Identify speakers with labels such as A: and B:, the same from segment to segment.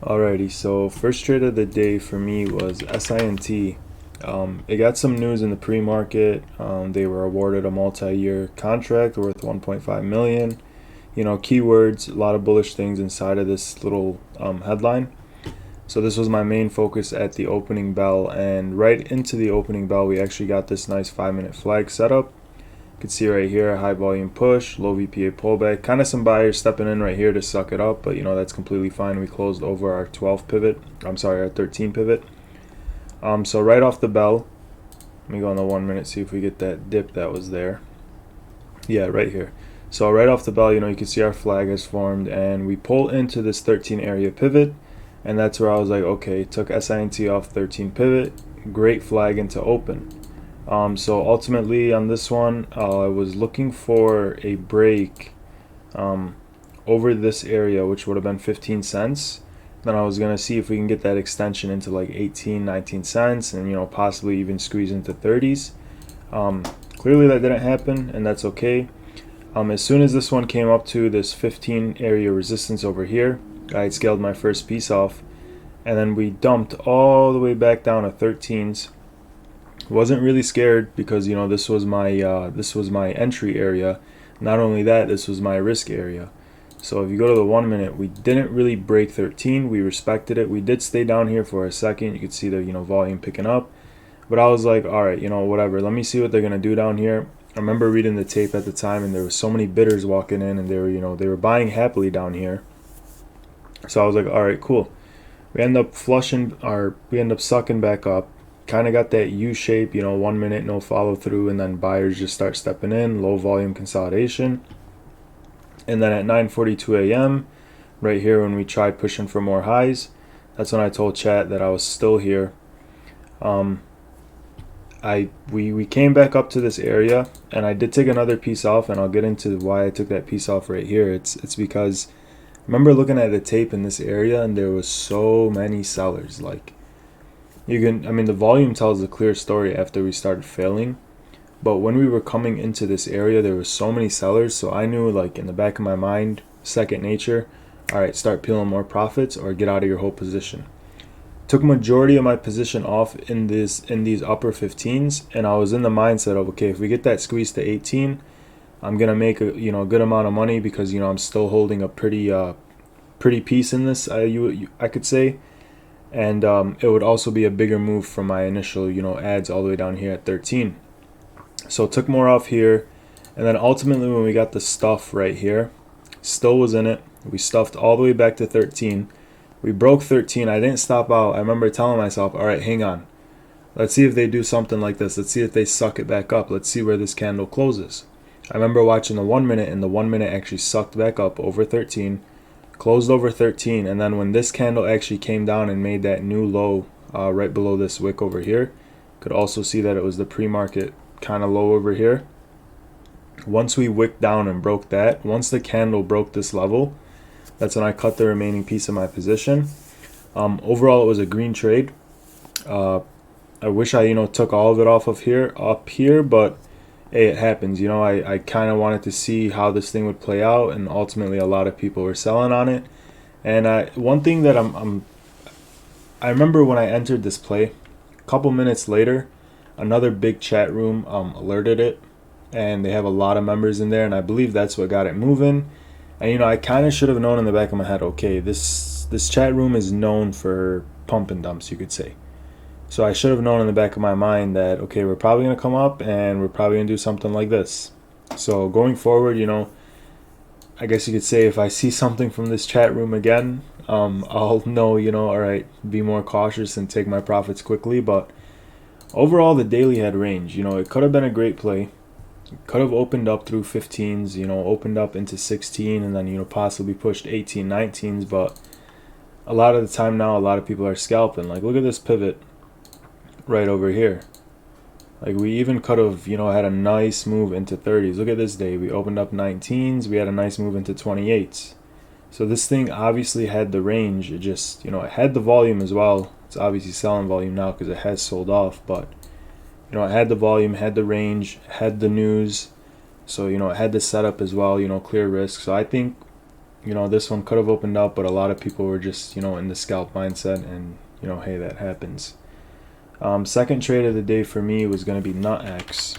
A: Alrighty, so first trade of the day for me was SINT. It got some news in the pre-market. They were awarded a multi-year contract worth 1.5 million. Keywords, a lot of bullish things inside of this little headline. So this was my main focus at the opening bell, and right into the opening bell, we actually got this nice 5-minute flag setup. You can see right here, high volume push, low VPA pullback, kind of some buyers stepping in right here to suck it up, but that's completely fine. We closed over our 12 pivot, our 13 pivot. So right off the bell, let me go on the 1 minute, see if we get that dip that was there. Yeah, right here. So right off the bell, you can see our flag has formed, and we pull into this 13 area pivot, and that's where I was like, okay, took SINT off 13 pivot, great flag into open. So ultimately on this one, I was looking for a break over this area, which would have been 15 cents. Then I was going to see if we can get that extension into like 18, 19 cents and, possibly even squeeze into 30s. Clearly that didn't happen, and that's okay. As soon as this one came up to this 15 area resistance over here, I had scaled my first piece off, and then we dumped all the way back down to 13s. Wasn't really scared because this was my entry area. Not only that, this was my risk area. So if you go to the 1 minute, we didn't really break 13. We respected it. We did stay down here for a second. You could see the volume picking up, but I was like, all right, whatever. Let me see what they're gonna do down here. I remember reading the tape at the time, and there was so many bidders walking in, and they were buying happily down here. So I was like, all right, cool. We end up sucking back up. Kind of got that U shape, 1 minute, no follow through, and then buyers just start stepping in, low volume consolidation. And then at 9:42 a.m., right here when we tried pushing for more highs, that's when I told chat that I was still here. We came back up to this area, and I did take another piece off, and I'll get into why I took that piece off right here. It's because I remember looking at the tape in this area, and there was so many sellers. Like, the volume tells a clear story after we started failing, but when we were coming into this area, there were so many sellers. So I knew, like, in the back of my mind, second nature, all right, start peeling more profits or get out of your whole position. Took majority of my position off in these upper 15s, and I was in the mindset of, okay, if we get that squeeze to 18, I'm gonna make a good amount of money because I'm still holding a pretty piece in this. I could say. And it would also be a bigger move from my initial ads all the way down here at 13. So took more off here, and then ultimately when we got the stuff right here, still was in it. We stuffed all the way back to 13. We broke 13. I didn't stop out. I remember telling myself, all right, hang on, let's see if they do something like this. Let's see if they suck it back up. Let's see where this candle closes. I remember watching the 1 minute, and the 1 minute actually sucked back up over 13, closed over 13, and then when this candle actually came down and made that new low right below this wick over here, could also see that it was the pre-market kind of low over here. Once we wicked down and broke that, once the candle broke this level, that's when I cut the remaining piece of my position. Overall, it was a green trade. I wish I took all of it off of up here, but hey, it happens. I kind of wanted to see how this thing would play out, and ultimately a lot of people were selling on it. And one thing that I remember when I entered this play, a couple minutes later, another big chat room alerted it, and they have a lot of members in there, and I believe that's what got it moving. And I kind of should have known in the back of my head, okay, this chat room is known for pump and dumps, you could say. So I should have known in the back of my mind that, okay, we're probably going to come up and we're probably going to do something like this. So going forward, I guess you could say if I see something from this chat room again, I'll know, all right, be more cautious and take my profits quickly. But overall, the daily had range. It could have been a great play. It could have opened up through 15s, opened up into 16 and then, possibly pushed 18, 19s. But a lot of the time now, a lot of people are scalping. Like, look at this pivot right over here. Like, we even could have had a nice move into 30s. Look at this day, we opened up 19s, we had a nice move into 28s. So this thing obviously had the range. It just it had the volume as well. It's obviously selling volume now because it has sold off, but it had the volume, had the range, had the news. So it had the setup as well, clear risk. So I think this one could have opened up, but a lot of people were just, in the scalp mindset, and, hey, that happens. Second trade of the day for me was going to be NutX.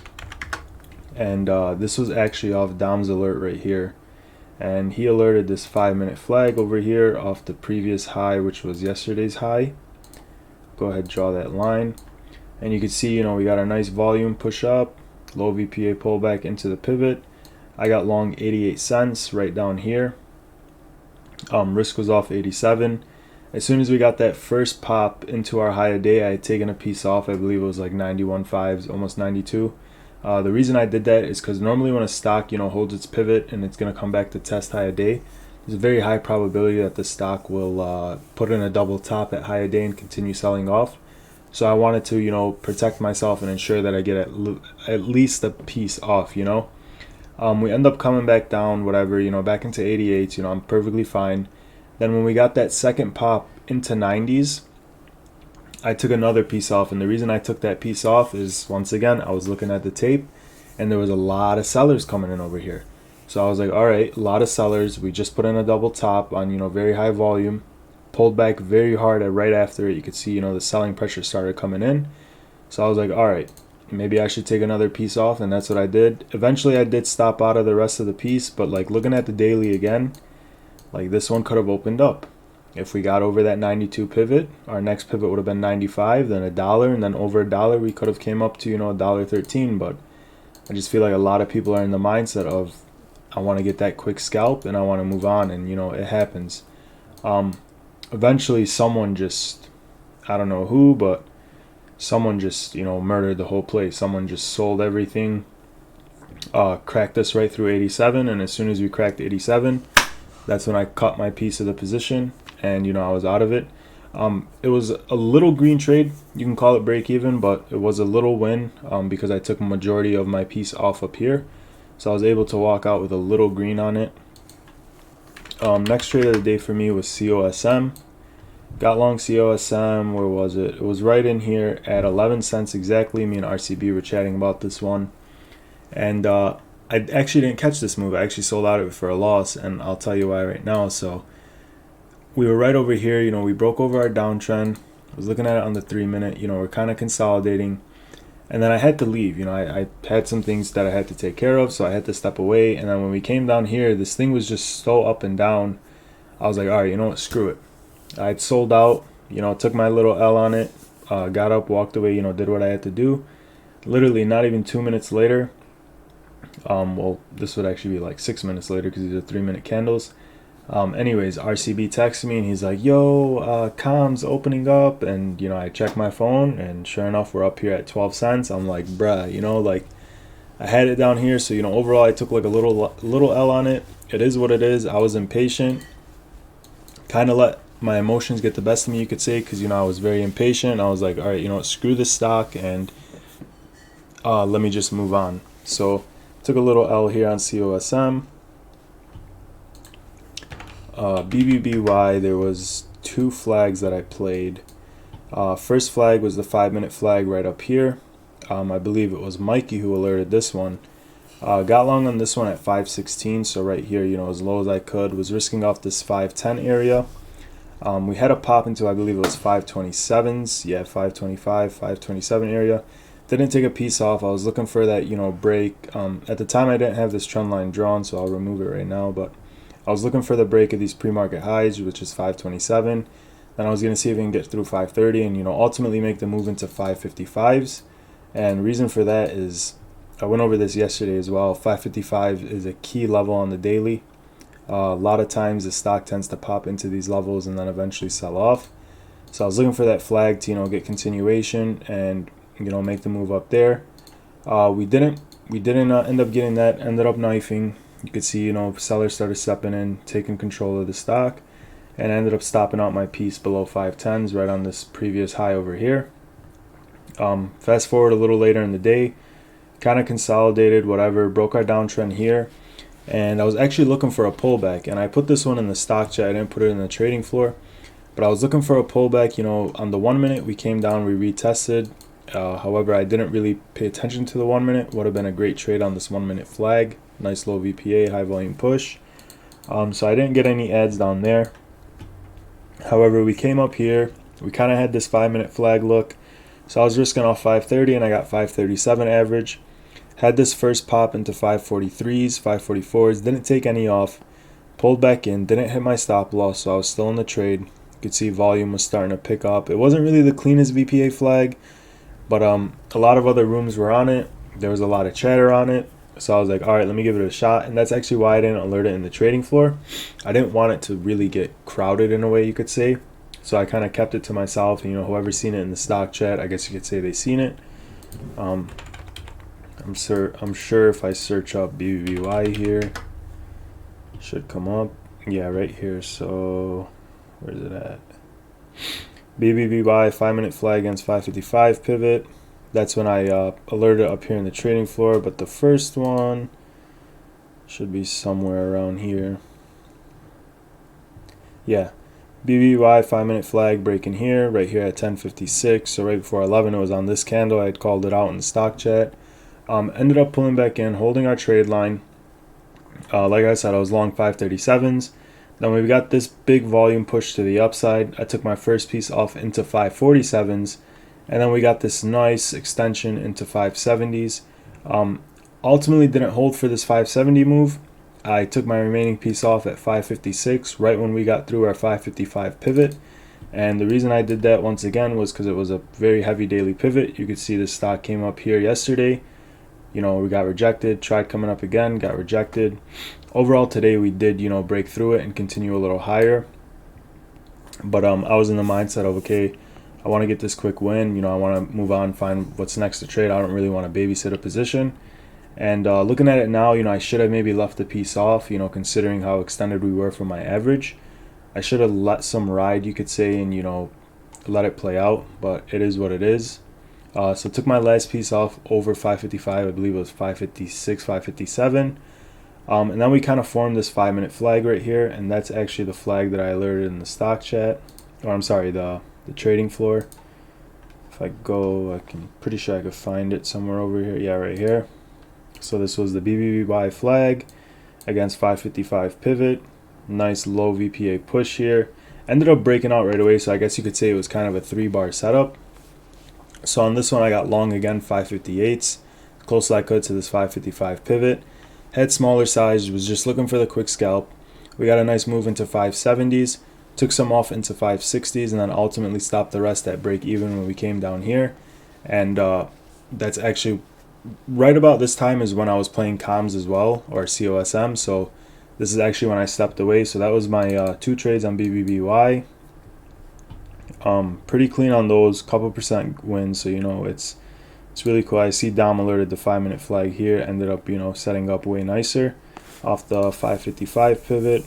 A: And this was actually off Dom's alert right here. And he alerted this 5-minute flag over here off the previous high, which was yesterday's high. Go ahead, draw that line. And you can see, we got a nice volume push up, low VPA pullback into the pivot. I got long 88 cents right down here. Risk was off 87. As soon as we got that first pop into our high a day, I had taken a piece off. I believe it was like 91.5s, almost 92. The reason I did that is because normally when a stock, holds its pivot and it's going to come back to test high a day, there's a very high probability that the stock will put in a double top at high a day and continue selling off. So I wanted to, protect myself and ensure that I get at least a piece off, We end up coming back down, whatever, back into 88s, I'm perfectly fine. Then when we got that second pop into 90s, I took another piece off, and the reason I took that piece off is, once again, I was looking at the tape, and there was a lot of sellers coming in over here. So I was like, all right, a lot of sellers. We just put in a double top on, very high volume, pulled back very hard right after it. You could see, the selling pressure started coming in. So I was like, all right, maybe I should take another piece off, and that's what I did. Eventually, I did stop out of the rest of the piece, but like looking at the daily again, like this one could have opened up. If we got over that 92 pivot, our next pivot would have been 95, then $1, and then over $1, we could have came up to, $1.13. But I just feel like a lot of people are in the mindset of, I want to get that quick scalp and I want to move on, and it happens. Eventually, someone just, I don't know who, but someone just, murdered the whole place. Someone just sold everything, cracked us right through 87, and as soon as we cracked 87, that's when I cut my piece of the position. And I was out of it. It was a little green trade. You can call it break even, but it was a little win because I took a majority of my piece off up here. So I was able to walk out with a little green on it. Next trade of the day for me was COSM. Got long COSM. Where was it? It was right in here at 11 cents exactly. Me and RCB were chatting about this one. And I actually didn't catch this move. I actually sold out of it for a loss, and I'll tell you why right now. So we were right over here, we broke over our downtrend. I was looking at it on the 3-minute, we're kind of consolidating. And then I had to leave, I had some things that I had to take care of, so I had to step away. And then when we came down here, this thing was just so up and down. I was like, all right, you know what, screw it. I'd sold out, took my little L on it, got up, walked away, did what I had to do. Literally not even 2 minutes later, well, this would actually be like 6 minutes later because these are 3-minute candles. Anyways, RCB texted me and he's like, yo, comms opening up. And, I checked my phone and sure enough, we're up here at 12 cents. I'm like, bruh, like I had it down here. So, overall, I took like a little L on it. It is what it is. I was impatient. Kind of let my emotions get the best of me, you could say, because, I was very impatient. I was like, all right, screw this stock and let me just move on. So, took a little L here on COSM. BBBY, there was 2 flags that I played. First flag was the 5-minute flag right up here. I believe it was Mikey who alerted this one. Got long on this one at 5.16, so right here, as low as I could. Was risking off this 5.10 area. We had a pop into, I believe it was 5.27s. Yeah, 5.25, 5.27 area. Didn't take a piece off. I was looking for that, break. At the time, I didn't have this trend line drawn, so I'll remove it right now, but I was looking for the break of these pre-market highs, which is 5.27. Then I was going to see if we can get through 5.30 and, ultimately make the move into 5.55s. And the reason for that is, I went over this yesterday as well, 5.55 is a key level on the daily. A lot of times the stock tends to pop into these levels and then eventually sell off. So I was looking for that flag to, get continuation and, make the move up there. We didn't end up getting that, ended up knifing. You could see, sellers started stepping in, taking control of the stock, and I ended up stopping out my piece below 5.10s right on this previous high over here. Fast forward a little later in the day, kind of consolidated, whatever, broke our downtrend here, and I was actually looking for a pullback, and I put this one in the stock chat. I didn't put it in the trading floor, but I was looking for a pullback. On the 1 minute, we came down, we retested. However, I didn't really pay attention to the 1 minute. Would have been a great trade on this 1 minute flag. Nice low VPA, high volume push. So I didn't get any ads down there. However, we came up here. We kind of had this 5-minute flag look. So I was risking off 530 and I got 537 average. Had this first pop into 543s, 544s. Didn't take any off. Pulled back in. Didn't hit my stop loss, so I was still in the trade. You could see volume was starting to pick up. It wasn't really the cleanest VPA flag, but a lot of other rooms were on it. There was a lot of chatter on it. So I was like, all right, let me give it a shot. And that's actually why I didn't alert it in the trading floor. I didn't want it to really get crowded in a way, you could say. So I kind of kept it to myself. And, whoever's seen it in the stock chat, I guess you could say they seen it. I'm sure if I search up BBBY here, should come up. Yeah, right here. So where's it at? BBBY 5-minute flag against 555 pivot. That's when I alerted up here in the trading floor, but the first one should be somewhere around here. Yeah, BBY 5-minute flag breaking here, right here at 10:56. So right before 11, it was on this candle. I had called it out in the stock chat. Ended up pulling back in, holding our trade line. Like I said, I was long 537s. Then we got this big volume push to the upside. I took my first piece off into 547s. And then we got this nice extension into 570s. Ultimately didn't hold for this 570 move. I took my remaining piece off at 556 right when we got through our 555 pivot. And the reason I did that once again was because it was a very heavy daily pivot. You could see the stock came up here yesterday. We got rejected, tried coming up again, got rejected. Overall today we did, break through it and continue a little higher. But I was in the mindset of, okay, I want to get this quick win. I want to move on, find what's next to trade. I don't really want to babysit a position. And looking at it now, I should have maybe left the piece off, considering how extended we were from my average. I should have let some ride, you could say, and, let it play out. But it is what it is. So took my last piece off over 555. I believe it was 556, 557. And then we kind of formed this 5-minute flag right here. And that's actually the flag that I alerted in the stock chat. Or I'm sorry, the trading floor. If I go, pretty sure I could find it somewhere over here. Yeah, right here. So this was the BBBY flag against 555 pivot. Nice low VPA push here. Ended up breaking out right away, so I guess you could say it was kind of a 3-bar setup. So on this one, I got long again, 558s. Close as I could to this 555 pivot. Had smaller size, was just looking for the quick scalp. We got a nice move into 570s. Took some off into 560s and then ultimately stopped the rest at break even when we came down here. And that's actually right about this time is when I was playing comms as well, or COSM. So this is actually when I stepped away. So that was my 2 trades on BBBY. Pretty clean on those, couple percent wins. So it's really cool. I see Dom alerted the 5-minute flag here. Ended up setting up way nicer off the 555 pivot.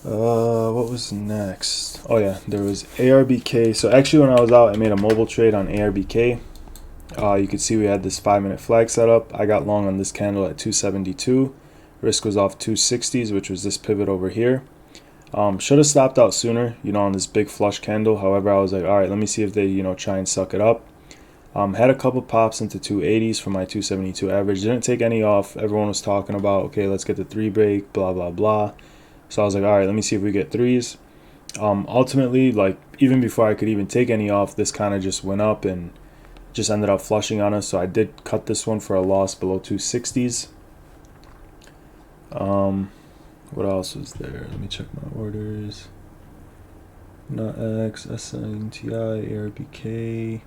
A: What was next? Oh yeah, there was ARBK. So actually when I was out, I made a mobile trade on ARBK. You could see we had this 5-minute flag set up. I got long on this candle at 272. Risk was off 260s, which was this pivot over here. Should have stopped out sooner, on this big flush candle. However, I was like, all right, let me see if they, try and suck it up. Had a couple pops into 280s for my 272 average. Didn't take any off. Everyone was talking about, okay, let's get the 3 break, blah, blah, blah. So I was like, all right, let me see if we get 3s. Ultimately, even before I could even take any off, this kind of just went up and just ended up flushing on us. So I did cut this one for a loss below 260s. What else was there? Let me check my orders. NOTX, SNTI, ARBK.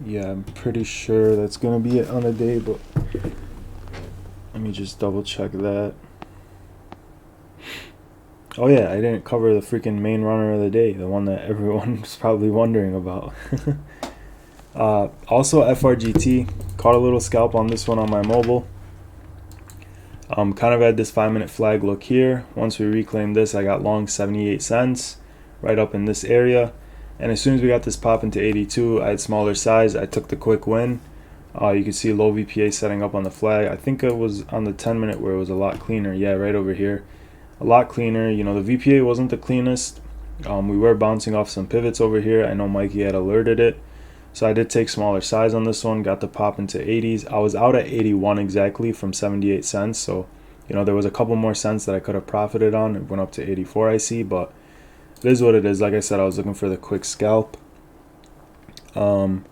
A: Yeah, I'm pretty sure that's going to be it on the day, but let me just double check that. Oh yeah, I didn't cover the freaking main runner of the day, the one that everyone's probably wondering about. Also FRGT, caught a little scalp on this one on my mobile. Kind of had this 5-minute flag look here. Once we reclaimed this, I got long 78 cents right up in this area. And as soon as we got this pop into 82, I had smaller size. I took the quick win. You can see low VPA setting up on the flag. I think it was on the 10-minute where it was a lot cleaner. Yeah, right over here. A lot cleaner. The VPA wasn't the cleanest. We were bouncing off some pivots over here. I know Mikey had alerted it. So I did take smaller size on this one, got the pop into 80s. I was out at 81 exactly from 78 cents. So, there was a couple more cents that I could have profited on. It went up to 84, I see, but it is what it is. Like I said, I was looking for the quick scalp. COSM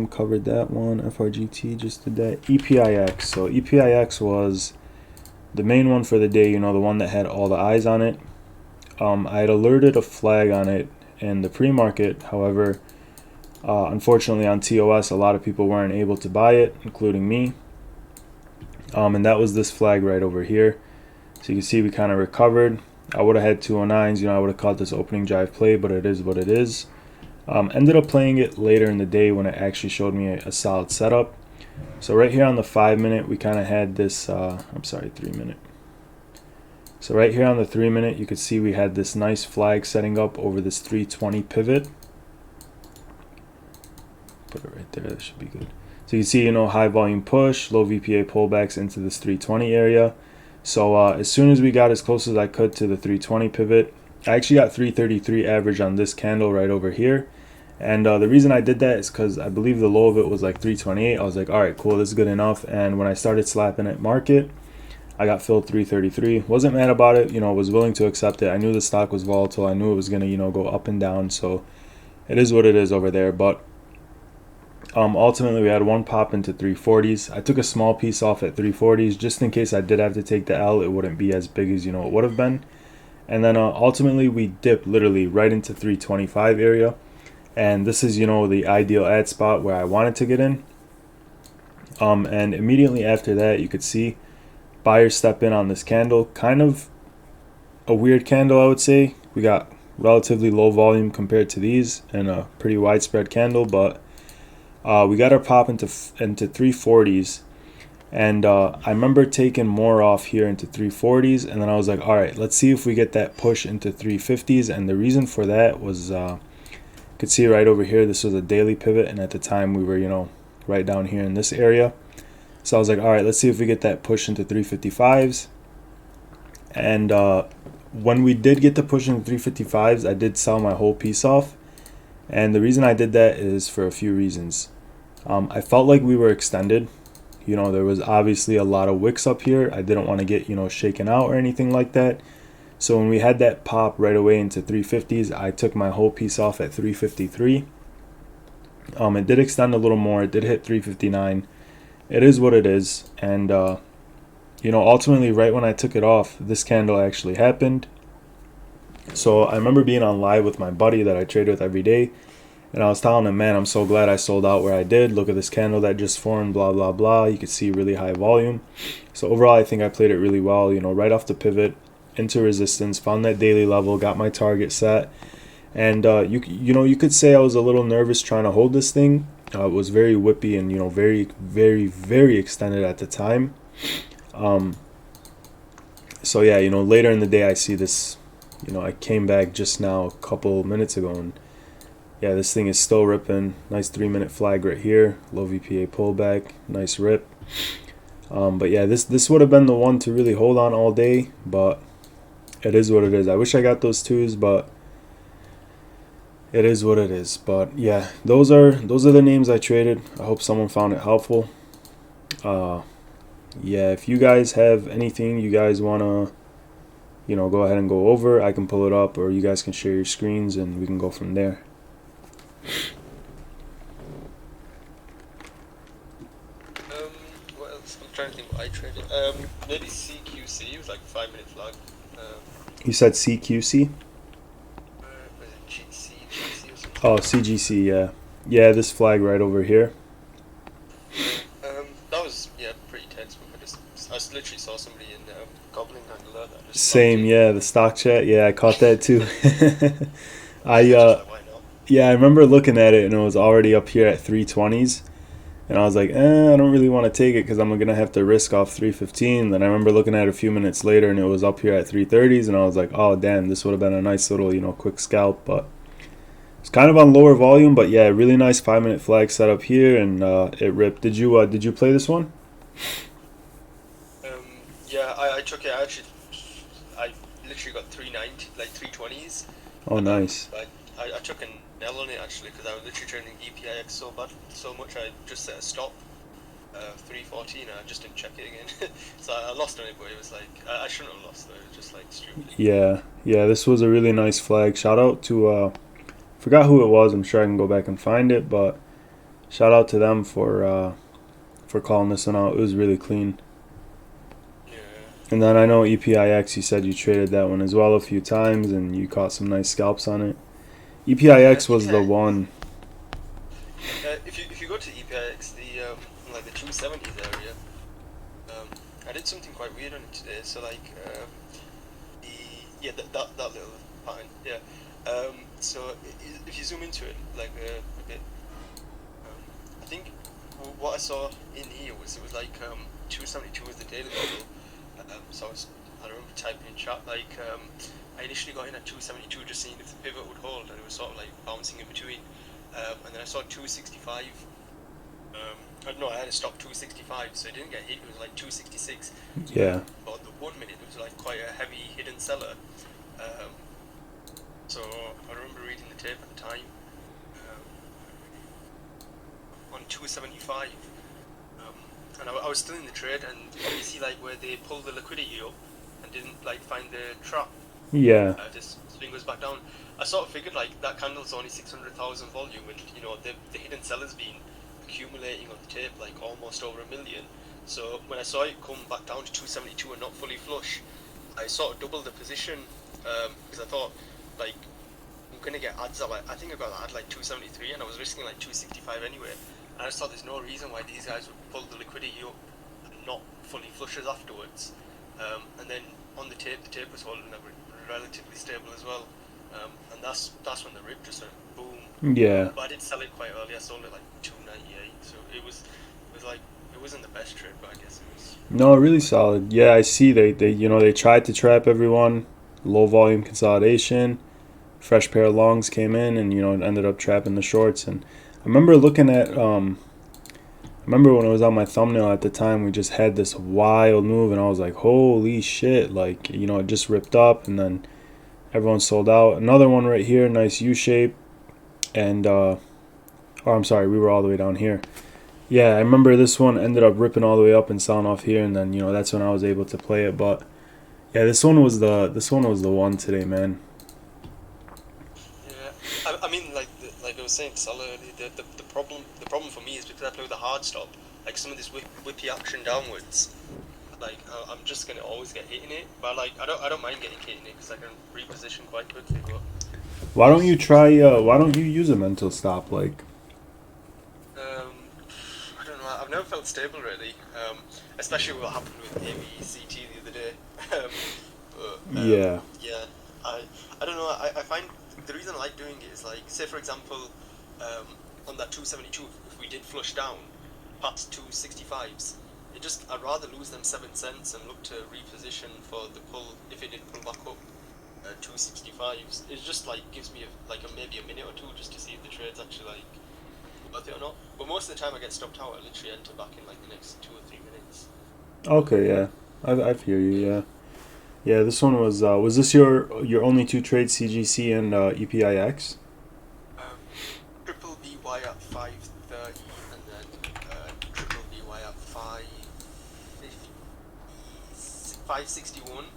A: covered that one. FRGT just did that. EPIX. So EPIX was the main one for the day, the one that had all the eyes on it. I had alerted a flag on it in the pre-market. However, unfortunately on TOS, a lot of people weren't able to buy it, including me. And that was this flag right over here. So you can see we kind of recovered. I would have had 209s, I would have caught this opening drive play, but it is what it is. Ended up playing it later in the day when it actually showed me a solid setup. So right here on the 5 minute, we kind of had this, 3 minute. So right here on the 3 minute, you could see we had this nice flag setting up over this 320 pivot. Put it right there, that should be good. So you see, high volume push, low VPA pullbacks into this 320 area. So as soon as we got as close as I could to the 320 pivot, I actually got 333 average on this candle right over here. And the reason I did that is because I believe the low of it was like 328. I was like, all right, cool, this is good enough. And when I started slapping at market, I got filled 333. Wasn't mad about it, was willing to accept it. I knew the stock was volatile. I knew it was going to, go up and down. So it is what it is over there. But ultimately, we had one pop into 340s. I took a small piece off at 340s just in case I did have to take the L. It wouldn't be as big as, it would have been. And then ultimately, we dipped literally right into 325 area. And this is, the ideal ad spot where I wanted to get in. And immediately after that, you could see buyers step in on this candle. Kind of a weird candle, I would say. We got relatively low volume compared to these and a pretty widespread candle, but we got our pop into 340s. And I remember taking more off here into 340s, and then I was like, all right, let's see if we get that push into 350s. And the reason for that was, you could see right over here, this was a daily pivot, and at the time we were, right down here in this area. So I was like, all right, let's see if we get that push into 355s. And when we did get the push into 355s, I did sell my whole piece off. And the reason I did that is for a few reasons. I felt like we were extended. There was obviously a lot of wicks up here. I didn't want to get, shaken out or anything like that. So when we had that pop right away into 350s, I took my whole piece off at 353. It did extend a little more. It did hit 359. It is what it is. And, ultimately, right when I took it off, this candle actually happened. So I remember being on live with my buddy that I trade with every day. And I was telling him, man, I'm so glad I sold out where I did. Look at this candle that just formed, blah, blah, blah. You could see really high volume. So overall, I think I played it really well, right off the pivot into resistance, found that daily level, got my target set. And, you could say I was a little nervous trying to hold this thing. It was very whippy and, very, very, very extended at the time. So, yeah, later in the day, I see this, I came back just now a couple minutes ago, and yeah, this thing is still ripping. Nice 3 minute flag right here. Low VPA pullback. Nice rip. But yeah, this would have been the one to really hold on all day, but it is what it is. I wish I got those twos, but it is what it is. But yeah, those are the names I traded. I hope someone found it helpful. Yeah, if you guys have anything you guys want to, go ahead and go over, I can pull it up, or you guys can share your screens and we can go from there.
B: What else? I'm trying to think what I traded. Maybe CQC was like 5 minute flag.
A: You said CQC?
B: Was it GC or something?
A: Oh, CGC, yeah. Yeah, this flag right over here.
B: That was pretty tense. I literally saw somebody in Goblin Angler that just
A: Same, yeah, the stock chat. Yeah, I caught that too.
B: why not?
A: Yeah, I remember looking at it and it was already up here at 320s. And I was like, I don't really want to take it because I'm going to have to risk off 315. Then I remember looking at it a few minutes later and it was up here at 330s. And I was like, oh, damn, this would have been a nice little, quick scalp. But it's kind of on lower volume. But yeah, really nice 5 minute flag set up here. And it ripped. Did you play this one?
B: Yeah, I took it. I literally got 390, like 320s.
A: Oh, nice.
B: I I took an L on it actually because I was literally training EPIX so much I just set a stop 314 and I just didn't check it again. So I lost on it, but it was like I shouldn't have lost though. It was just like stupid.
A: Yeah, yeah, this was a really nice flag. Shout out to forgot who it was. I'm sure I can go back and find it, but shout out to them for calling this one out. It was really clean.
B: Yeah.
A: And then I know EPIX. You said you traded that one as well a few times, and you caught some nice scalps on it. EPIX was the
B: EPI.
A: one.
B: If you go to EPIX, the like the 270s area, I did something quite weird on it today. So like the yeah that little pattern, yeah. So if you zoom into it like a bit, I think what I saw in here was it was like 272 was the daily level. I remember typing in chat like I initially got in at 272 just seeing if the pivot would hold, and it was sort of like bouncing in between. And then I saw 265. No, I had a stop 265, so it didn't get hit. It was like 266.
A: Yeah.
B: But the 1 minute, it was like quite a heavy hidden seller. Um, so I remember reading the tape at the time on 275. And I was still in the trade, and you see like where they pulled the liquidity up and didn't like find the trap.
A: Yeah.
B: This swing goes back down. I sort of figured like that candle's only 600,000 volume, and you know the hidden seller's been accumulating on the tape like almost over 1 million. So when I saw it come back down to 272 and not fully flush, I sort of doubled the position because I thought like I'm gonna get ads at like I think I got an ad like 273 and I was risking like 265 anyway. And I just thought there's no reason why these guys would pull the liquidity up and not fully flushes afterwards. And then on the tape was holding up relatively stable as well. And that's when the rip just went boom.
A: Yeah.
B: But I did sell it quite early. I sold it like 298, so it was like it wasn't the best trade, but I guess it was.
A: No, really solid. Yeah, I see. They tried to trap everyone. Low volume consolidation. Fresh pair of longs came in, and it ended up trapping the shorts. And I remember looking at I remember when it was on my thumbnail at the time, we just had this wild move, and I was like, holy shit! Like it just ripped up, and then everyone sold out. Another one right here, nice U shape, and oh, I'm sorry, we were all the way down here. Yeah, I remember this one ended up ripping all the way up and selling off here, and then that's when I was able to play it. But yeah, this one was the one today, man.
B: Yeah, I mean, like I was saying to Salah earlier, the problem for me is because I play with a hard stop. Like some of this whippy action downwards, like I'm just gonna always get hit in it. But like I don't mind getting hit in it because I can reposition quite quickly. But
A: Why don't you try? Why don't you use a mental stop? Like,
B: I don't know. I've never felt stable really. Especially what happened with ABCT the other day.
A: yeah,
B: Yeah, I don't know. I find the reason I like doing it is like, say for example, on that 272, if we did flush down past 265s, I'd rather lose them 7 cents and look to reposition for the pull if it did pull back up 265s. It just like gives me maybe a minute or two just to see if the trade's actually like worth it or not. But most of the time I get stopped out. I literally enter back in like the next 2 or 3 minutes.
A: okay, yeah, I hear you. Yeah, yeah. This one was this your only two trades, CGC and EPIX?
B: Um, triple BY at 530 and then triple BY at 561, and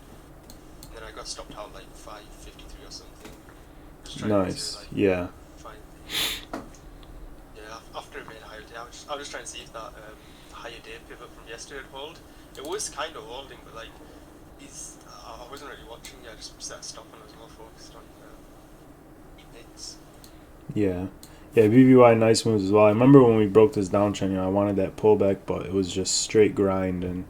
B: then I got stopped out like 553 or something. Just trying
A: Nice.
B: to like
A: Yeah.
B: find after it made a higher day. I was just trying to see if that higher day pivot from yesterday would hold. It was kind of holding, but like I wasn't really watching. I just set a stop and I was more focused on hits.
A: Yeah. Yeah, BBY nice moves as well. I remember when we broke this downtrend, I wanted that pullback, but it was just straight grind, and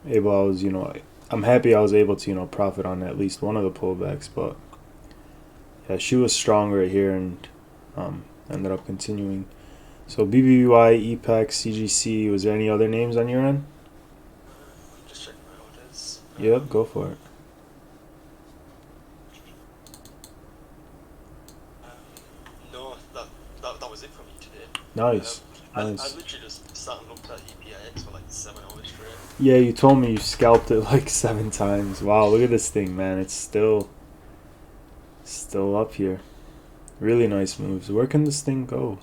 A: I'm happy I was able to, profit on at least one of the pullbacks, but yeah, she was strong right here and ended up continuing. So BBY, EPEX, CGC, was there any other names on your end?
B: I'm just checking my orders.
A: Yep, go for it.
B: No, that was it for me today.
A: Nice.
B: I
A: Nice.
B: literally just sat and looked at EPIX for like 7 hours straight.
A: Yeah, you told me you scalped it like 7 times. Wow, look at this thing, man. It's still up here. Really nice moves. Where can this thing go?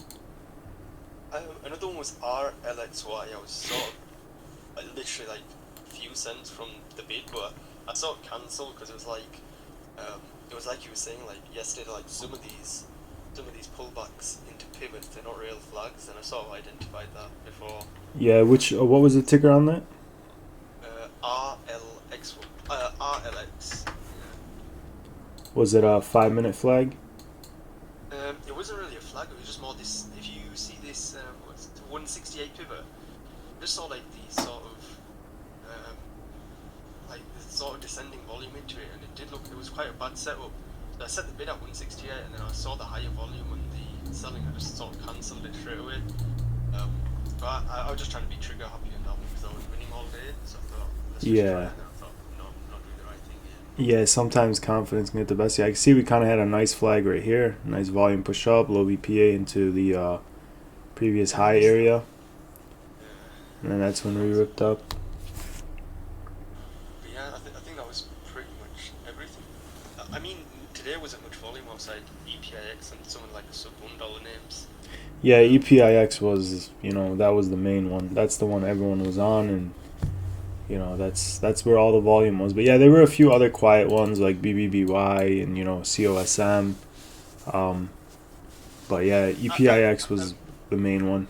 B: Another one was RLXY. I was sort of literally like a few cents from the bid, but I sort of cancelled because um, it was like you were saying like yesterday, like some of these pullbacks into pivots, they're not real flags, and I sort of identified that before.
A: Yeah, which what was the ticker on that?
B: RLX, RLX.
A: Was it a 5 minute flag?
B: It wasn't really a flag. It was just more this. If you see this, what's it, 168 pivot, I just saw like the um, sort of descending volume into it, and it did look. It was quite a bad setup. So I set the bid at 168, and then I saw the higher volume on the selling. I just sort of cancelled it straight away. Um, but I was just trying to be trigger happy on that one because I was winning all day. So I thought, let's just try
A: Yeah.
B: it. And I thought, no, I'm not doing the right thing here.
A: Yeah, sometimes confidence can get the best. Yeah, I can see we kind of had a nice flag right here. Nice volume push up, low BPA into the previous
B: Yeah, I
A: high
B: missed that.
A: area. And then that's when
B: That
A: we
B: was.
A: ripped up.
B: But yeah, I think that was pretty much everything. I mean, today wasn't much volume outside EPIX and someone like the sub $1 names.
A: Yeah,
B: Um,
A: EPIX was, that was the main one. That's the one everyone was on, and that's where all the volume was. But yeah, there were a few other quiet ones like BBBY and COSM. Um, but yeah, EPIX
B: I,
A: was the main one.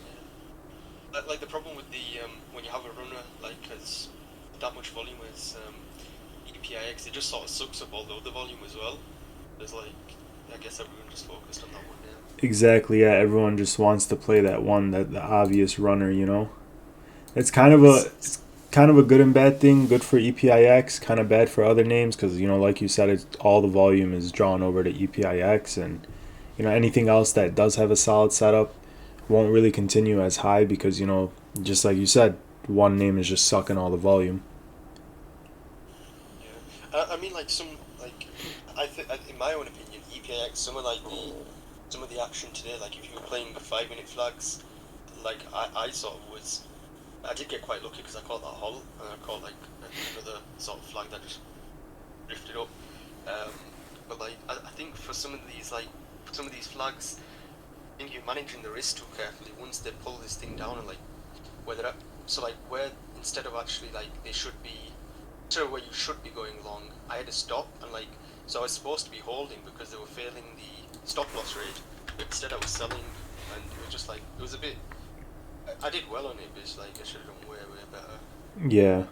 B: yeah. Like the problem with the when you have a runner like as that much volume as EPIX, it just sort of sucks up all the other volume as well. There's like I guess everyone just focused on that one now.
A: Exactly. Yeah, everyone just wants to play that one, that the obvious runner. It's kind of a
B: It's
A: it's kind of a good and bad thing. Good for EPIX, kind of bad for other names because like you said, it's all the volume is drawn over to EPIX, and anything else that does have a solid setup won't really continue as high because just like you said, one name is just sucking all the volume.
B: yeah. I mean like some like I think in my own opinion EPIX some of the action today like if you were playing 5 minute flags like I sort of was I did get quite lucky because I caught that hull and I caught like another sort of flag that just drifted up. Um, but like I think for some of these flags, I think you're managing the risk too carefully. Once they pull this thing down and like whether that, so like where instead of actually like they should be instead of where you should be going long, I had to stop and like so I was supposed to be holding because they were failing the stop loss rate. But instead I was selling and it was just like it was a bit I did well on it, but it's like I should have done way better.
A: Yeah,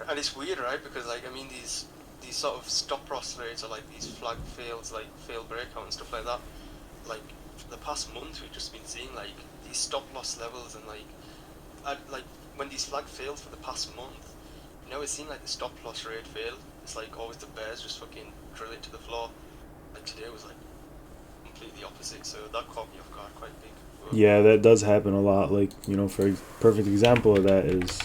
B: And it's weird, right? Because like I mean these sort of stop loss rates or like these flag fails, like fail breakout and stuff like that. Like for the past month, we've just been seeing like these stop loss levels and like when these flag failed for the past month, you know, it seemed like the stop loss rate failed. It's like always the bears just fucking drill it to the floor. Like today was like completely opposite, so that caught me off guard quite big. But
A: yeah, that does happen a lot. Like for a perfect example of that is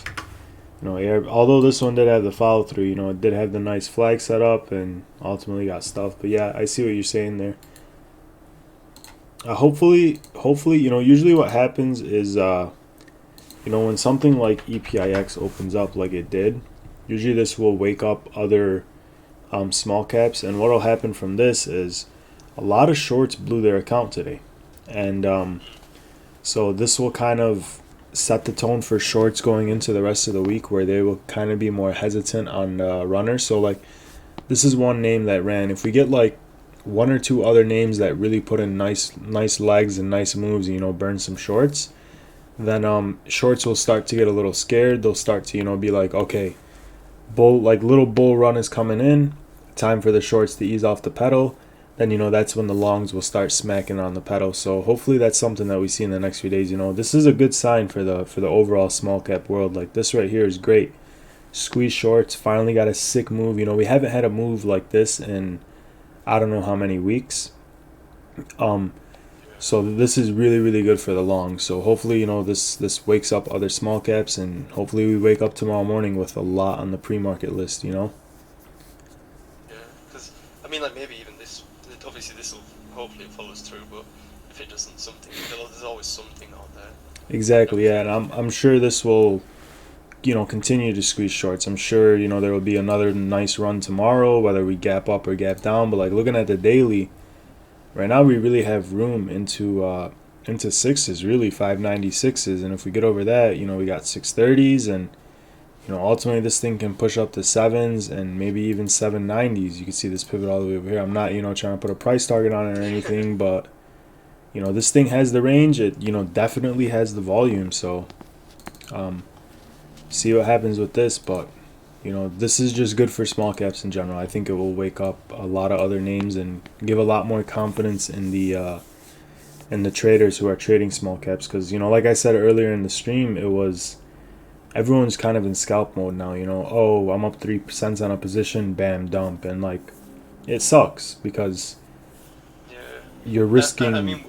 A: although this one did have the follow through, it did have the nice flag set up and ultimately got stuffed. But yeah, I see what you're saying there. Hopefully, usually what happens is, when something like EPIX opens up like it did, usually this will wake up other small caps, and what will happen from this is a lot of shorts blew their account today, and so this will kind of set the tone for shorts going into the rest of the week, where they will kind of be more hesitant on runners. So like this is one name that ran. If we get like one or two other names that really put in nice legs and nice moves, and burn some shorts, then shorts will start to get a little scared. They'll start to be like, okay, little bull run is coming in, time for the shorts to ease off the pedal. Then that's when the longs will start smacking on the pedal. So hopefully that's something that we see in the next few days. This is a good sign for the overall small cap world. Like this right here is great. Squeeze shorts finally got a sick move. We haven't had a move like this in I don't know how many weeks. Um,
B: yeah,
A: so this is really really good for the long. So hopefully this wakes up other small caps, and hopefully we wake up tomorrow morning with a lot on the pre-market list.
B: yeah. Because I mean, like maybe even this. Obviously, this will hopefully it follows through, but if it doesn't, there's always something out there.
A: Exactly. Yeah, and
B: Everything.
A: I'm sure this will continue to squeeze shorts. I'm sure there will be another nice run tomorrow, whether we gap up or gap down. But like looking at the daily right now, we really have room into sixes, really 596s, and if we get over that, we got 630s, and ultimately this thing can push up to sevens and maybe even 790s. You can see this pivot all the way over here. I'm not trying to put a price target on it or anything, but this thing has the range. It definitely has the volume. So um, see what happens with this, but this is just good for small caps in general. I think it will wake up a lot of other names and give a lot more confidence in the traders who are trading small caps. Because like I said earlier in the stream, it was everyone's kind of in scalp mode now. Oh, I'm up 3% on a position, bam, dump, and like it sucks because
B: Yeah.
A: you're
B: I
A: risking.
B: mean,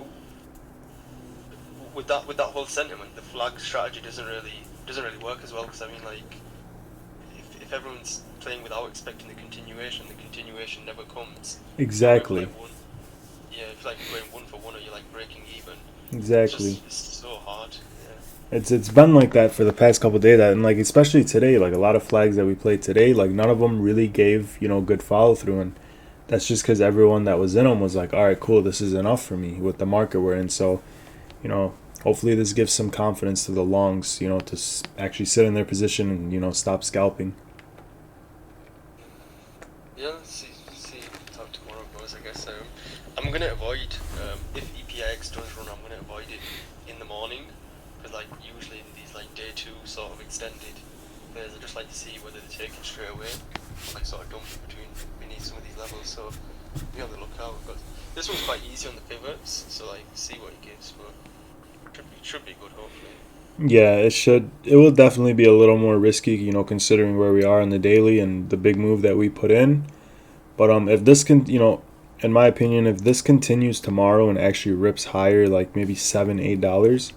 B: with that whole sentiment, the flag strategy doesn't really work as well. Because I mean, like, if everyone's playing without expecting the continuation never comes. So if
A: Exactly.
B: like one, yeah, if like you're going one for one or you're like breaking even,
A: Exactly.
B: it's so hard. Yeah.
A: It's been like that for the past couple of days, and like especially today, like a lot of flags that we played today, like none of them really gave good follow through, and that's just because everyone that was in them was like, all right, cool, this is enough for me with the market we're in. So hopefully this gives some confidence to the longs, to actually sit in their position and stop scalping.
B: Yeah, let's see how tomorrow goes. I guess I'm gonna avoid if EPIX does run, I'm gonna avoid it in the morning because like usually in these like day two sort of extended players, I just like to see whether they take it straight away, like sort of dump it between beneath some of these levels. So be on the lookout. But this one's quite easy on the pivots, so like see what it gives. But should be good hopefully.
A: Yeah, it should. It will definitely be a little more risky, considering where we are in the daily and the big move that we put in. But if this can, in my opinion, if this continues tomorrow and actually rips higher, like maybe $7, $8,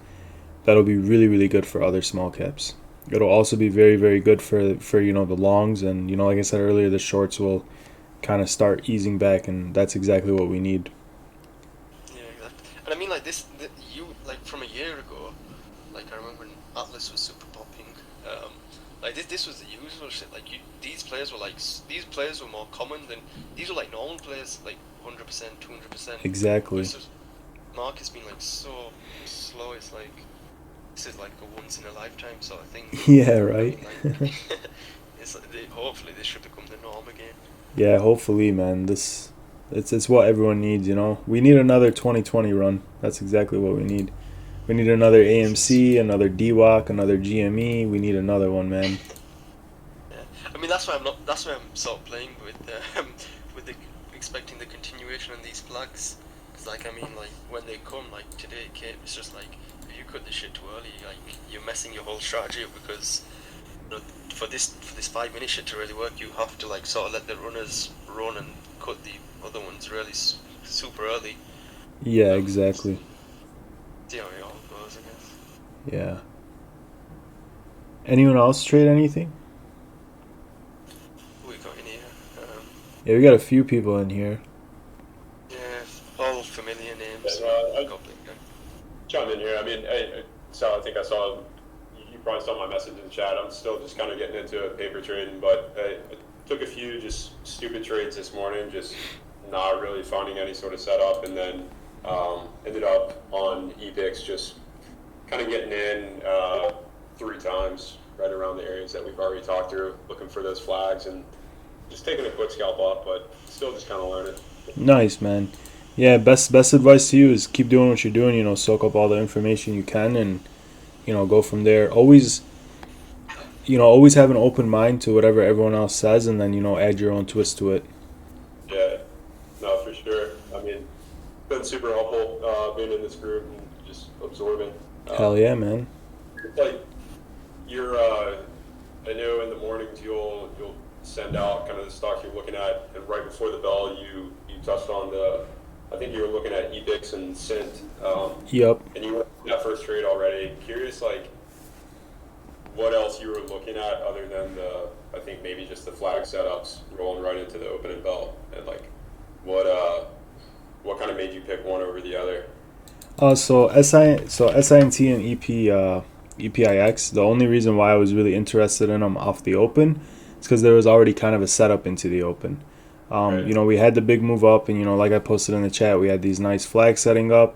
A: that'll be really, really good for other small caps. It'll also be very, very good for the longs, and like I said earlier, the shorts will kind of start easing back, and that's exactly what we need.
B: Yeah, exactly. And I mean, like you like from a year ago, like I remember when Atlas was super popping. Um, like this was the usual shit. Like these players were like these players were more common than these were like normal players, like 100%, 200%. But
A: Exactly.
B: it's just market's been like so slow. It's like this is like a once in a lifetime sort of thing.
A: Yeah,
B: I
A: right.
B: mean, like it's like hopefully this should become the norm again.
A: Yeah, hopefully, man. It's what everyone needs. We need another 2020 run. That's exactly what we need. We need another AMC, another DWAC, another GME. We need another one, man.
B: Yeah, I mean that's why I'm not. That's why I'm sort of playing with the expecting the continuation on these flags. Because like I mean like when they come like today, Cape, it's just like if you cut this shit too early, like you're messing your whole strategy up because for this 5 minute shit to really work, you have to like sort of let the runners run and cut the other ones really super early.
A: Yeah,
B: Um,
A: exactly.
B: see how it all goes, I guess.
A: Yeah. Anyone else trade anything?
B: Who we got in here?
A: Yeah, we got a few people in here.
B: Yeah, all familiar names.
C: Yeah, I
B: Goblin guy.
C: chime in here. I mean, so I think I saw you probably saw my message in the chat. I'm still just kind of getting into paper trading, but I took a few just stupid trades this morning, just not really finding any sort of setup, and then ended up on EPIX just kind of getting in 3 times right around the areas that we've already talked through, looking for those flags and just taking a quick scalp up, but still just kind of learning.
A: Nice, man. Yeah, best advice to you is keep doing what you're doing. Soak up all the information you can, and go from there. Always have an open mind to whatever everyone else says, and then add your own twist to it.
C: Yeah, no, for sure. I mean, been super helpful being in this group and just absorbing.
A: Hell yeah, man.
C: It's like you're, I know in the mornings you'll send out kind of the stocks you're looking at, and right before the bell you touched on I think you were looking at EBIX and Cint,
A: Yep.
C: and you were in that first trade already. Curious, like what else you were looking at other than I think maybe just the flag setups rolling right into the opening bell, and like what kind of made you pick one over the other?
A: So SINT and EP EPIX. The only reason why I was really interested in them off the open is because there was already kind of a setup into the open.
C: Right.
A: We had the big move up, and like I posted in the chat, we had these nice flags setting up.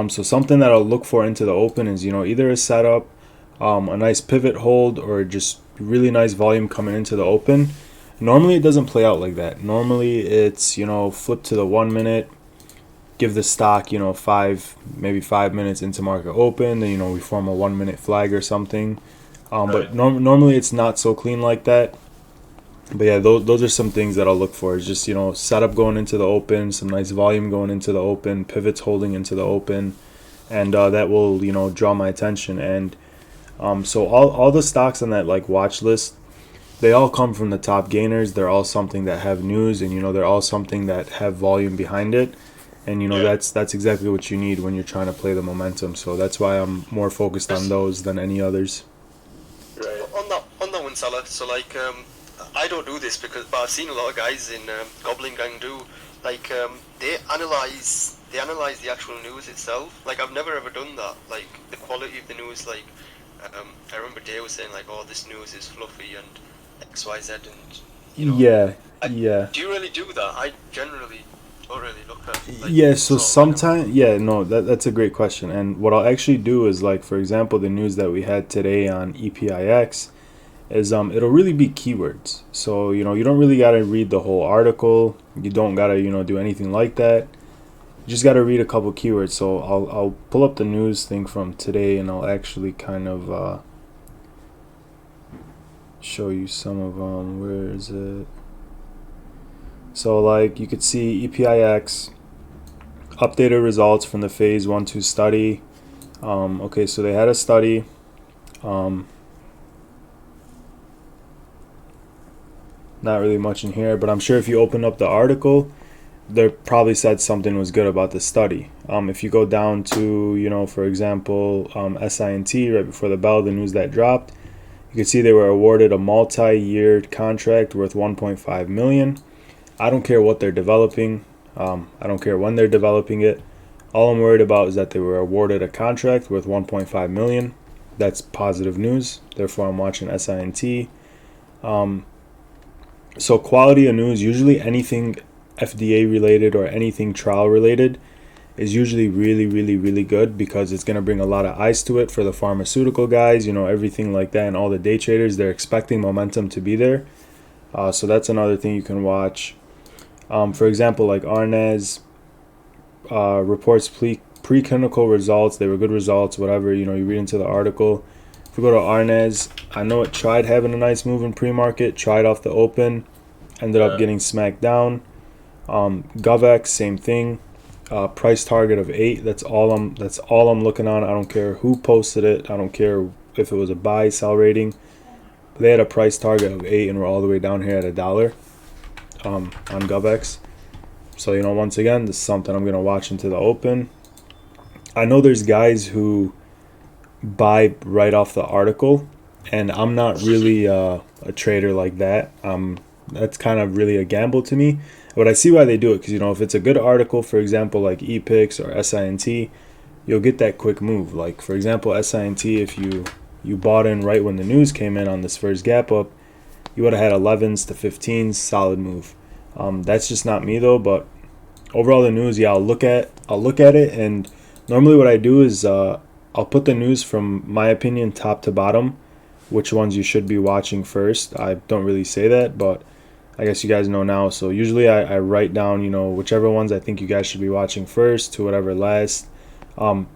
A: So something that I'll look for into the open is either a setup, a nice pivot hold, or just really nice volume coming into the open. Normally it doesn't play out like that. Normally it's flip to the 1 minute, give the stock 5 minutes into market open, then we form a 1 minute flag or something. But
C: Right.
A: normally it's not so clean like that. But yeah, those are some things that I'll look for. Is just setup going into the open, some nice volume going into the open, pivots holding into the open, and that will draw my attention. And so all the stocks on that like watch list, they all come from the top gainers. They're all something that have news, and they're all something that have volume behind it. And
C: Yeah.
A: that's exactly what you need when you're trying to play the momentum. So that's why I'm more focused on those than any others.
C: Right.
B: On that one, Salah. So like, I don't do this but I've seen a lot of guys in Goblin Gang do. Like, they analyze the actual news itself. Like, I've never ever done that. Like, the quality of the news. Like, I remember Dave was saying like, oh, this news is fluffy and X, Y, Z, and
A: Yeah,
B: I,
A: yeah.
B: do you really do that? I generally don't really look at like
A: Yeah, so
B: sort of like
A: sometimes, yeah, no, that's a great question. And what I'll actually do is, like, for example, the news that we had today on EPIX is it'll really be keywords. So, you don't really got to read the whole article. You don't got to, do anything like that. You just got to read a couple keywords. So I'll pull up the news thing from today, and I'll actually kind of show you some of them. Where is it? So, like, you could see EPIX updated results from the phase 1-2 study. Okay, so they had a study. Not really much in here, but I'm sure if you open up the article, they probably said something was good about the study. If you go down to, for example, SINT right before the bell, the news that dropped, you can see they were awarded a multi-year contract worth 1.5 million. I don't care what they're developing. I don't care when they're developing it. All I'm worried about is that they were awarded a contract worth 1.5 million. That's positive news. Therefore, I'm watching SINT. So quality of news, usually anything FDA related or anything trial related is usually really, really, really good because it's going to bring a lot of eyes to it for the pharmaceutical guys, everything like that, and all the day traders. They're expecting momentum to be there. So that's another thing you can watch. For example, like Arnaz reports preclinical results. They were good results, whatever. You read into the article. If we go to Arnaz, I know it tried having a nice move in pre-market, tried off the open, ended up getting smacked down. GovX, same thing. Price target of 8. That's all I'm looking on. I don't care who posted it. I don't care if it was a buy sell rating. They had a price target of 8, and we're all the way down here at $1 on GovX. So once again, this is something I'm gonna watch into the open. I know there's guys who buy right off the article, and I'm not really a trader like that. That's kind of really a gamble to me. But I see why they do it because if it's a good article, for example, like EPIX or SINT, you'll get that quick move. Like for example, SINT, if you bought in right when the news came in on this first gap up, you would have had 11s to 15s, solid move. That's just not me though. But overall, the news, yeah, I'll look at it, and normally what I do is I'll put the news from my opinion top to bottom, which ones you should be watching first. I don't really say that, but I guess you guys know now. So usually I write down, whichever ones I think you guys should be watching first to whatever last.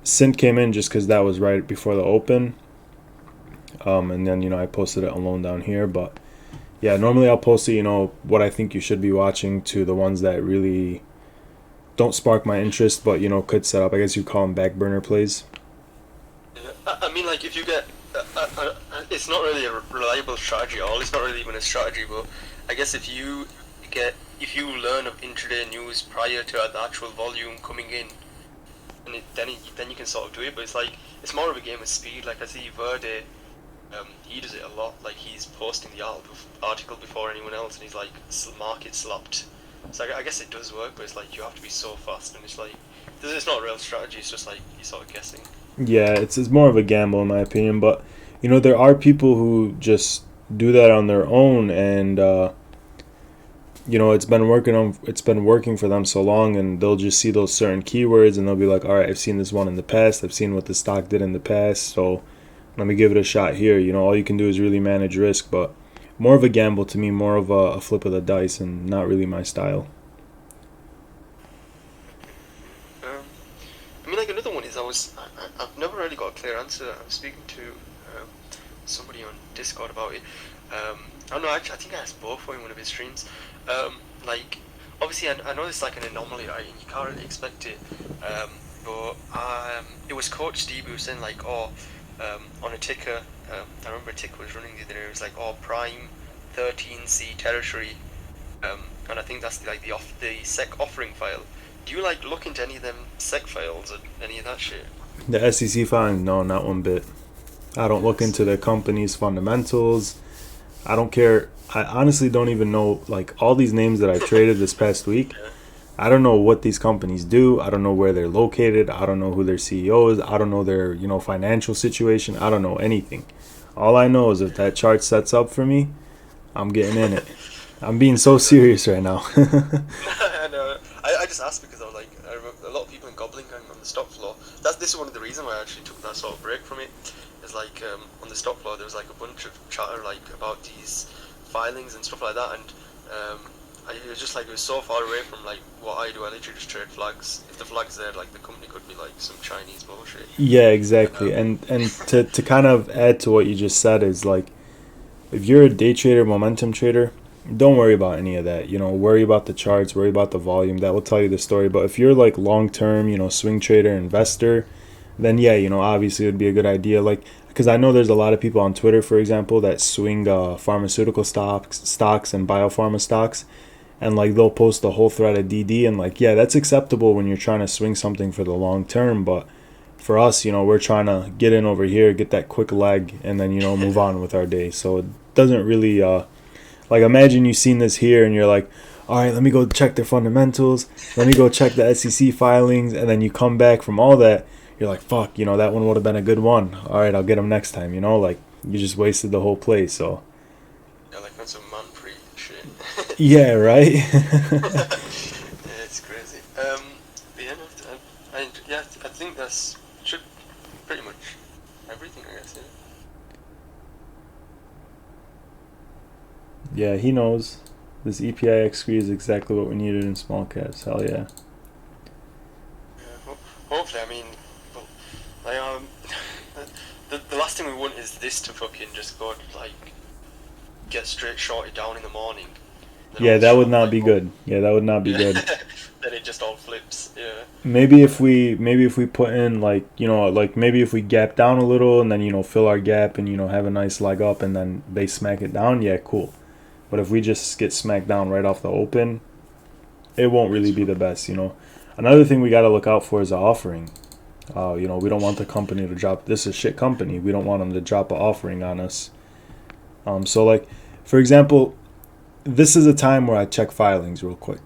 A: Sint came in just because that was right before the open. And then, I posted it alone down here. But yeah, normally I'll post it, what I think you should be watching to the ones that really don't spark my interest, but, could set up. I guess you call them back burner plays.
B: I mean, like, if you get, it's not really a reliable strategy at all. It's not really even a strategy, but I guess if you learn of intraday news prior to the actual volume coming in, and then you can sort of do it. But it's more of a game of speed. Like I see Verde, he does it a lot. Like he's posting the article before anyone else, and he's like market slapped. So I guess it does work, but it's like you have to be so fast, and it's like it's not a real strategy. It's just like you're sort of guessing.
A: Yeah, it's more of a gamble in my opinion, but there are people who just do that on their own, and it's been working for them so long, and they'll just see those certain keywords and they'll be like, all right, I've seen this one in the past, I've seen what the stock did in the past, so let me give it a shot here. All you can do is really manage risk, but more of a gamble to me, more of a flip of the dice, and not really my style.
B: Um, I mean, like another one is I've never really got a clear answer. I was speaking to um, somebody on Discord about it. I don't know. Actually, I think I asked Bofo in one of his streams. Like, obviously, I know it's like an anomaly, right? And you can't really expect it. But it was Coach Steve who was saying like, oh, on a ticker. I remember a ticker was running the other day. It was like, oh, prime 13C territory. And I think that's like the sec offering file. Do you like look into any of them sec files or any of that shit?
A: The SEC filing, no, not one bit. I don't look
B: Yes.
A: into the company's fundamentals. I don't care. I honestly don't even know, like, all these names that I've traded this past week.
B: Yeah.
A: I don't know what these companies do. I don't know where they're located. I don't know who their CEO is. I don't know their, financial situation. I don't know anything. All I know is if that chart sets up for me, I'm getting in it. I'm being
B: It's a
A: so
B: good idea.
A: serious right now.
B: I know. I just asked because I was like, I remember a lot of people in Goblin Gang on the stock floor. This is one of the reasons why I actually took that sort of break from it. Is like on the stock floor there was like a bunch of chatter like about these filings and stuff like that, and it was just like it was so far away from like what I do. I literally just trade flags. If the flag's there, like the company could be like some Chinese bullshit.
A: Yeah, exactly.
B: Um,
A: And to kind of add to what you just said is like, if you're a day trader, momentum trader, don't worry about any of that. Worry about the charts, worry about the volume. That will tell you the story. But if you're like long term, swing trader, investor, then yeah, obviously it would be a good idea. Like, because I know there's a lot of people on Twitter, for example, that swing pharmaceutical stocks and biopharma stocks, and like they'll post the whole thread of DD, and like, yeah, that's acceptable when you're trying to swing something for the long term, but for us, we're trying to get in over here, get that quick leg, and then move on with our day. So it doesn't really like, imagine you seen this here and you're like, all right, let me go check their fundamentals, let me go check the SEC filings, and then you come back from all that, you're like, fuck, that one would have been a good one. All right, I'll get them next time. Like, you just wasted the whole play. So
B: yeah, like that's some man pre shit.
A: yeah, right.
B: Yeah, it's crazy. But yeah, no, yeah, I think that's should pretty much everything, I guess. Yeah.
A: Yeah, he knows. This EPIX3 is exactly what we needed in small caps. Hell yeah.
B: Yeah, hopefully, I mean, well, like, the last thing we want is this to fucking just go like get straight shorted down in the morning. Then all
A: Yeah,
B: of a
A: that would
B: sudden,
A: not
B: like,
A: be
B: oh,
A: good. Yeah, that would not be
B: yeah,
A: good.
B: then it just all flips. Yeah.
A: Maybe if we put in, like, like, maybe if we gap down a little and then fill our gap and have a nice leg up and then they smack it down, yeah, cool. But if we just get smacked down right off the open, it won't
B: It's
A: really be the
B: fucking.
A: best. Another thing we got to look out for is the offering. We don't want the company to drop. This is a shit company. We don't want them to drop an offering on us. So, like, for example, this is a time where I check filings real quick.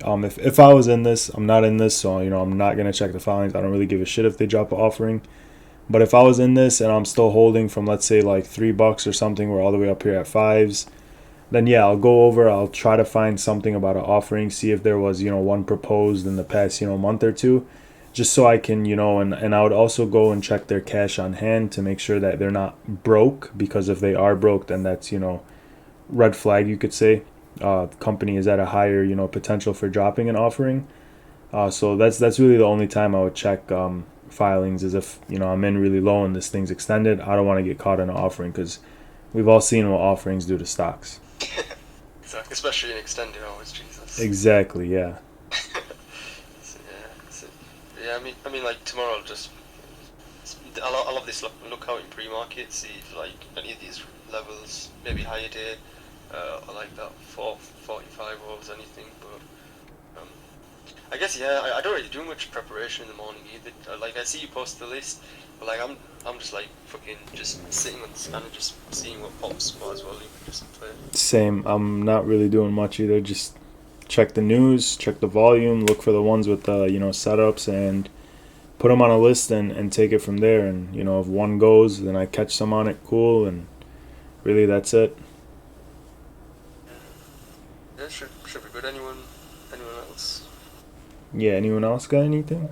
A: If I was in this, I'm not in this, so I'm not gonna check the filings. I don't really give a shit if they drop an offering. But if I was in this and I'm still holding from, let's say, like $3 or something, we're all the way up here at fives, then yeah, I'll go over. I'll try to find something about an offering, see if there was one proposed in the past month or two, just so I can and I would also go and check their cash on hand to make sure that they're not broke, because if they are broke, then that's red flag, you could say. The company is at a higher potential for dropping an offering. So that's really the only time I would check filings, is if I'm in really low and this thing's extended. I don't want to get caught in an offering, because we've all seen what offerings do to stocks.
B: Exactly, especially in extended hours, Jesus.
A: Exactly. Yeah.
B: So, yeah, so, yeah. I mean, like tomorrow, I'll just I'll have this look out in pre-market, see if like any of these levels, maybe higher day, or like that 445 or anything. But I guess yeah, I don't really do much preparation in the morning either. Like I see you post the list, but like I'm just like fucking just sitting on the scanner, just seeing what pops. Might as well just play.
A: Same. I'm not really doing much either. Just check the news, check the volume, look for the ones with the setups, and put them on a list and take it from there. And if one goes, then I catch some on it, cool. And really, that's it.
B: Yeah, should be good. Anyone else?
A: Yeah. Anyone else got anything?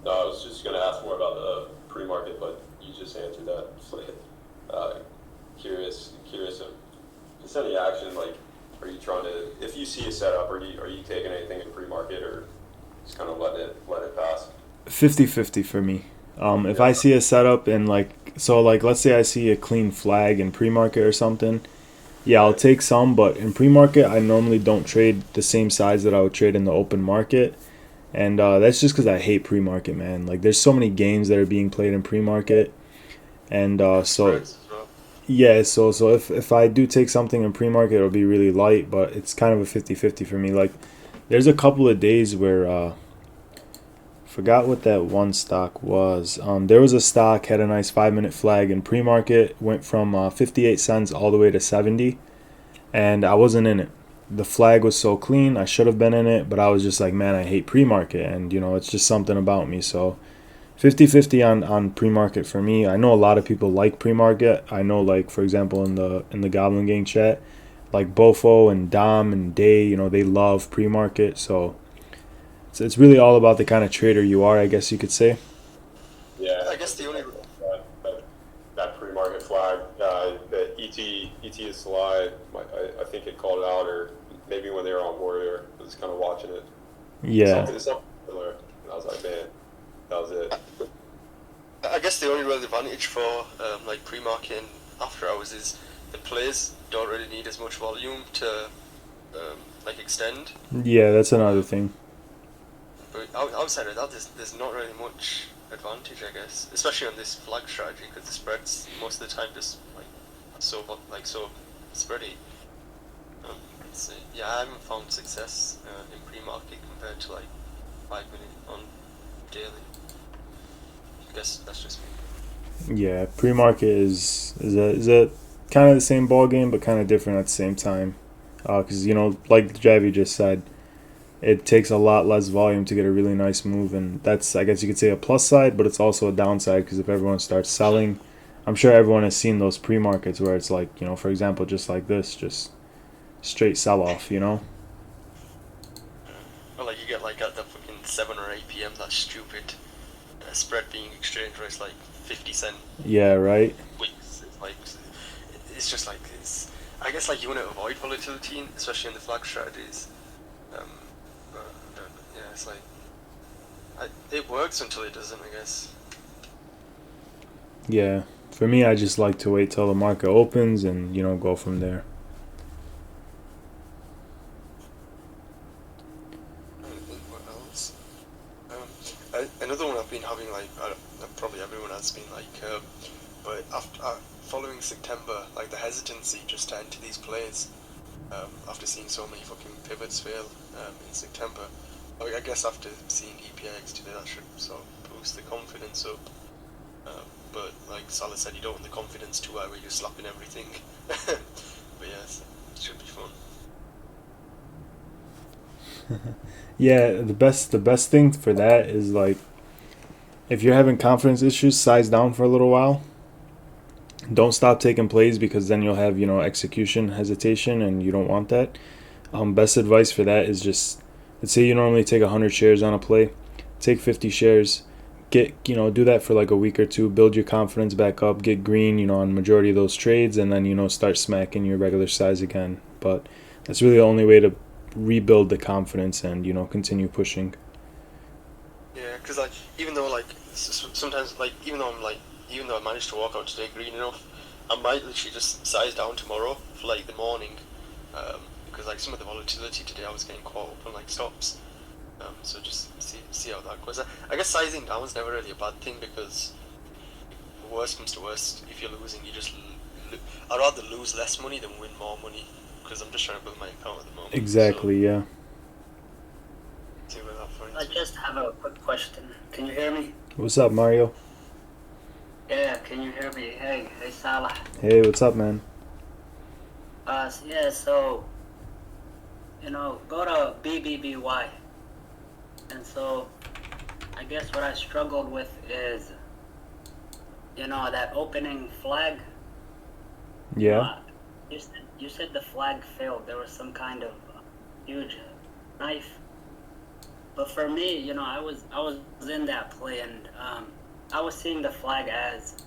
C: No, I was just going to ask more about the pre-market, but you just answered that. uh, curious if there's any action, like, are you trying to, if you see a setup, are you taking anything in pre-market or just kind of let it pass?
A: 50-50 for me. If I see a setup and let's say I see a clean flag in pre-market or something, yeah, I'll take some. But in pre-market, I normally don't trade the same size that I would trade in the open market. And that's just because I hate pre-market, man. Like, there's so many games that are being played in pre-market, and
B: Spreads as well.
A: yeah. So if I do take something in pre-market, it'll be really light, but it's kind of a 50-50 for me. Like, there's a couple of days where forgot what that one stock was. There was a stock had a nice 5-minute flag in pre-market, went from 58 cents all the way to 70, and I wasn't in it. The flag was so clean, I should have been in it, but I was just like, man, I hate pre-market, and it's just something about me. So 50-50 on pre-market for me. I know a lot of people like pre-market. I know, like, for example, in the Goblin Gang chat, like Bofo and Dom and Day, they love pre-market. So it's really all about the kind of trader you are, I guess you could say.
C: Yeah,
B: I guess the only
C: that pre-market flag, the ET is Sly. I think it called it out, or maybe when they were on Warrior, I was kind of watching it.
A: Yeah.
C: Something similar. And I was like, man, that was it.
B: I guess the only real advantage for like pre-market and after hours is the plays don't really need as much volume to like extend.
A: Yeah, that's another thing.
B: But outside of that, there's not really much advantage, I guess, especially on this flag strategy because the spreads most of the time just so spready. So, yeah, I haven't found success in pre-market compared to like 5 minute on daily. I guess that's just me.
A: Yeah, pre-market is a kind of the same ball game, but kind of different at the same time. Because like Javi just said, it takes a lot less volume to get a really nice move, and that's, I guess you could say, a plus side, but it's also a downside because if everyone starts selling, I'm sure everyone has seen those pre-markets where it's like, for example, just like this, just straight sell-off.
B: Or like you get like at the fucking 7 or 8 p.m. that stupid spread being exchanged where it's like 50 cent
A: Yeah, right?
B: weeks. It's just like it's. I guess like you want to avoid volatility, especially in the flag strategies. Um, but yeah, it's like it works until it doesn't, I guess.
A: Yeah. For me, I just like to wait till the market opens and, go from there.
B: I don't think what else. Another one I've been having probably everyone has been but after following September, like the hesitancy just to enter these plays after seeing so many fucking pivots fail in September. I guess after seeing EPX today, that should sort of boost the confidence up. But like Salah said, you don't want the confidence too high where you're slapping everything. But yes, it should be fun.
A: Yeah, the best thing for that is, like, if you're having confidence issues, size down for a little while. Don't stop taking plays because then you'll have, execution hesitation, and you don't want that. Best advice for that is just, let's say you normally take 100 shares on a play, take 50 shares, do that for like a week or two, build your confidence back up, get green, on majority of those trades, and then, start smacking your regular size again. But that's really the only way to rebuild the confidence and, continue pushing.
B: Yeah, because even though sometimes even though I managed to walk out today green enough, I might literally just size down tomorrow for like the morning, because like some of the volatility today I was getting caught up on like stops. So just see how that goes. I guess sizing down is never really a bad thing because worst comes to worst, if you're losing, you just I'd rather lose less money than win more money because I'm just trying to build my account at the moment.
A: Exactly,
B: so,
A: yeah.
B: See where that finds
D: I
B: me.
D: just have a quick question. Can you hear me?
A: What's up, Mario?
D: Yeah, can you hear me? Hey, Salah.
A: Hey, what's up, man?
D: Yeah, so, go to BBBY And so I guess what I struggled with is, that opening flag. You
A: Yeah.
D: know, you said the flag failed. There was some kind of huge knife. But for me, I was in that play, and I was seeing the flag as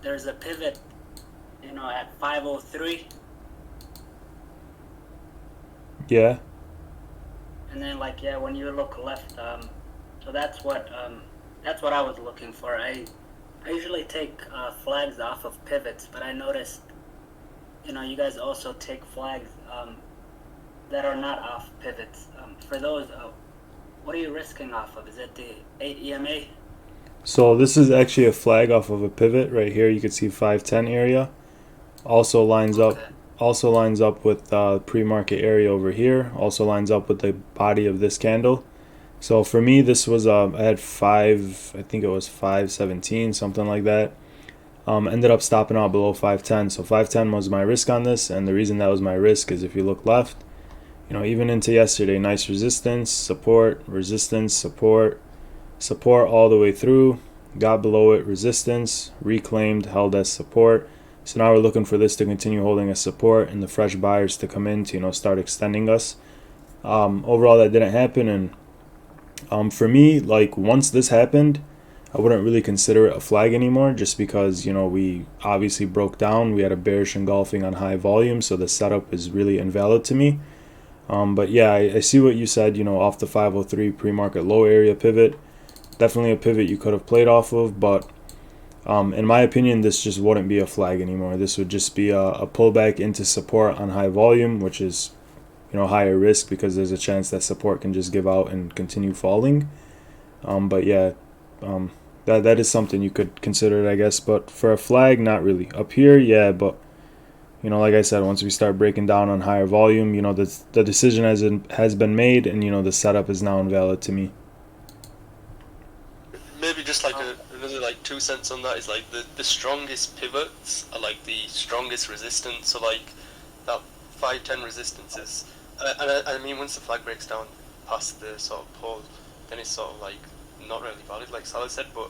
D: there's a pivot, at 503,
A: Yeah.
D: and then like yeah, when you look left, so that's what I was looking for. I usually take flags off of pivots, but I noticed, you guys also take flags that are not off pivots. For those, what are you risking off of? Is it the 8 EMA?
A: So this is actually a flag off of a pivot right here. You can see 510 area. Also lines up
D: Okay.
A: also lines up with pre-market area over here. Also lines up with the body of this candle. So for me, this was I had five. I think it was 517, something like that. Ended up stopping out below 510. So 510 was my risk on this, and the reason that was my risk is if you look left, even into yesterday, nice resistance, support, resistance, support, support all the way through. Got below it, resistance, reclaimed, held as support. So now we're looking for this to continue holding as support and the fresh buyers to come in to start extending us. Overall, that didn't happen, and for me, like once this happened, I wouldn't really consider it a flag anymore, just because we obviously broke down. We had a bearish engulfing on high volume, so the setup is really invalid to me. But yeah, I see what you said. Off the 503 pre-market low area pivot, definitely a pivot you could have played off of, but in my opinion, this just wouldn't be a flag anymore. This would just be a pullback into support on high volume, which is higher risk because there's a chance that support can just give out and continue falling. But yeah, that is something you could consider it, I guess. But for a flag, not really. Up here, yeah, but like I said, once we start breaking down on higher volume, the decision has been made, and the setup is now invalid to me.
B: Maybe just like another like 2 cents on that is like the strongest pivots are like the strongest resistance. So like that 510 resistance is, and I mean once the flag breaks down past the sort of pole, then it's sort of like not really valid, like Salah said. But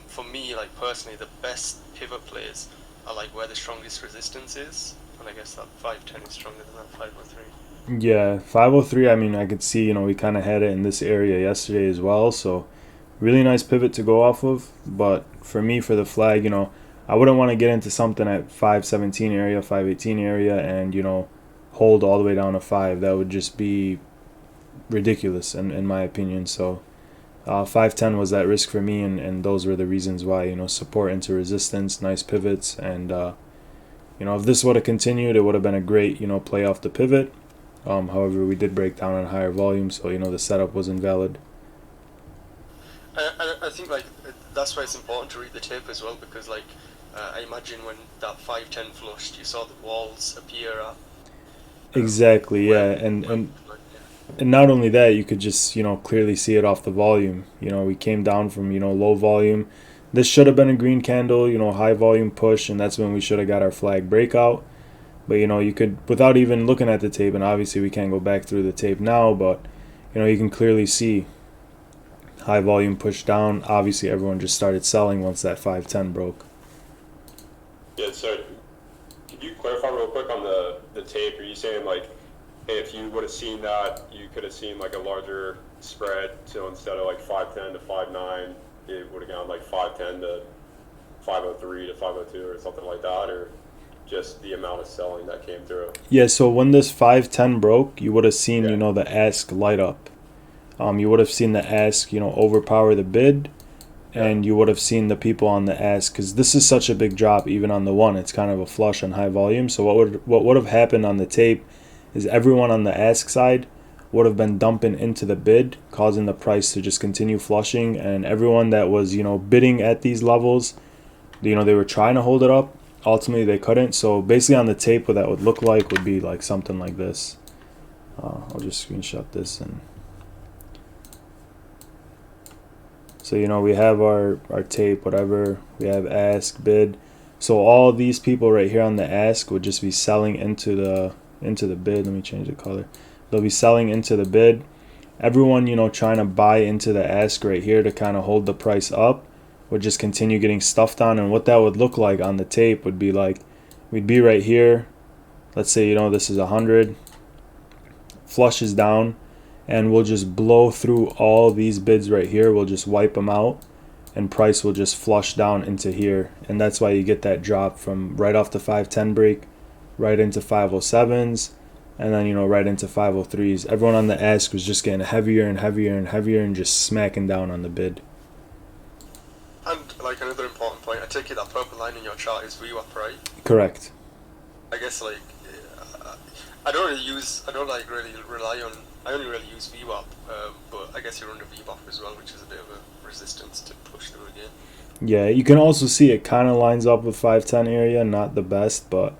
B: for me, like personally, the best pivot plays are like where the strongest resistance is, and I guess that 510 is stronger than that 503.
A: Yeah, 503. I mean, I could see we kind of had it in this area yesterday as well. So really nice pivot to go off of. But for me, for the flag, I wouldn't want to get into something at 517 area, 518 area, and hold all the way down to 5. That would just be ridiculous in my opinion. So 510 was that risk for me, and those were the reasons why. Support into resistance, nice pivots, and if this would have continued, it would have been a great play off the pivot. However, we did break down on higher volume, so the setup was invalid.
B: I think like that's why it's important to read the tape as well, because like I imagine when that 510 flushed, you saw the walls appear at
A: Exactly, yeah,
B: where,
A: and not only that, you could just clearly see it off the volume. We came down from low volume. This should have been a green candle, high volume push, and that's when we should have got our flag breakout. But you could, without even looking at the tape, and obviously we can't go back through the tape now, but you can clearly see high volume push down. Obviously, everyone just started selling once that 510 broke.
C: Yeah, so could you clarify real quick on the tape? Are you saying like, hey, if you would have seen that, you could have seen like a larger spread, so instead of like 510 to 59, it would have gone like 510 to 503 to 502 or something like that, or just the amount of selling that came through?
A: Yeah, so when this 510 broke, you would have seen, the ask light up. You would have seen the ask, overpower the bid, and you would have seen the people on the ask, because this is such a big drop. Even on the one, it's kind of a flush on high volume. So what would have happened on the tape is everyone on the ask side would have been dumping into the bid, causing the price to just continue flushing, and everyone that was bidding at these levels, they were trying to hold it up. Ultimately, they couldn't. So basically, on the tape, what that would look like would be like something like this. I'll just screenshot this. And so we have our tape, whatever. We have ask, bid. So all these people right here on the ask would just be selling into the bid. Let me change the color. They'll be selling into the bid, everyone, trying to buy into the ask right here to kind of hold the price up would just continue getting stuffed on. And what that would look like on the tape would be like, we'd be right here. Let's say, this is 100, flushes down, and we'll just blow through all these bids right here. We'll just wipe them out, and price will just flush down into here. And that's why you get that drop from right off the 510 break right into 507s, and then right into 503s. Everyone on the ask was just getting heavier and heavier and heavier and just smacking down on the bid.
B: And like another important point, I take it that purple line in your chart is VWAP, right?
A: Correct.
B: I guess like I don't really rely on. I only really use VWAP, but I guess you're under VWAP as well, which is a bit of a resistance to push through again.
A: Yeah, you can also see it kind of lines up with 510 area, not the best, but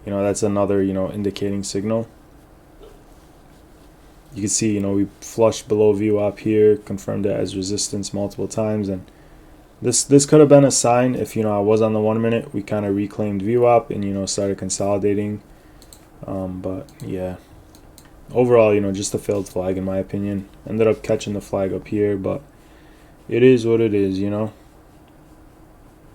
A: that's another indicating signal. You can see we flushed below VWAP here, confirmed it as resistance multiple times, and this could have been a sign if I was on the 1 minute. We kind of reclaimed VWAP and started consolidating. But yeah, overall, just a failed flag in my opinion. Ended up catching the flag up here, but it is what it is.
C: That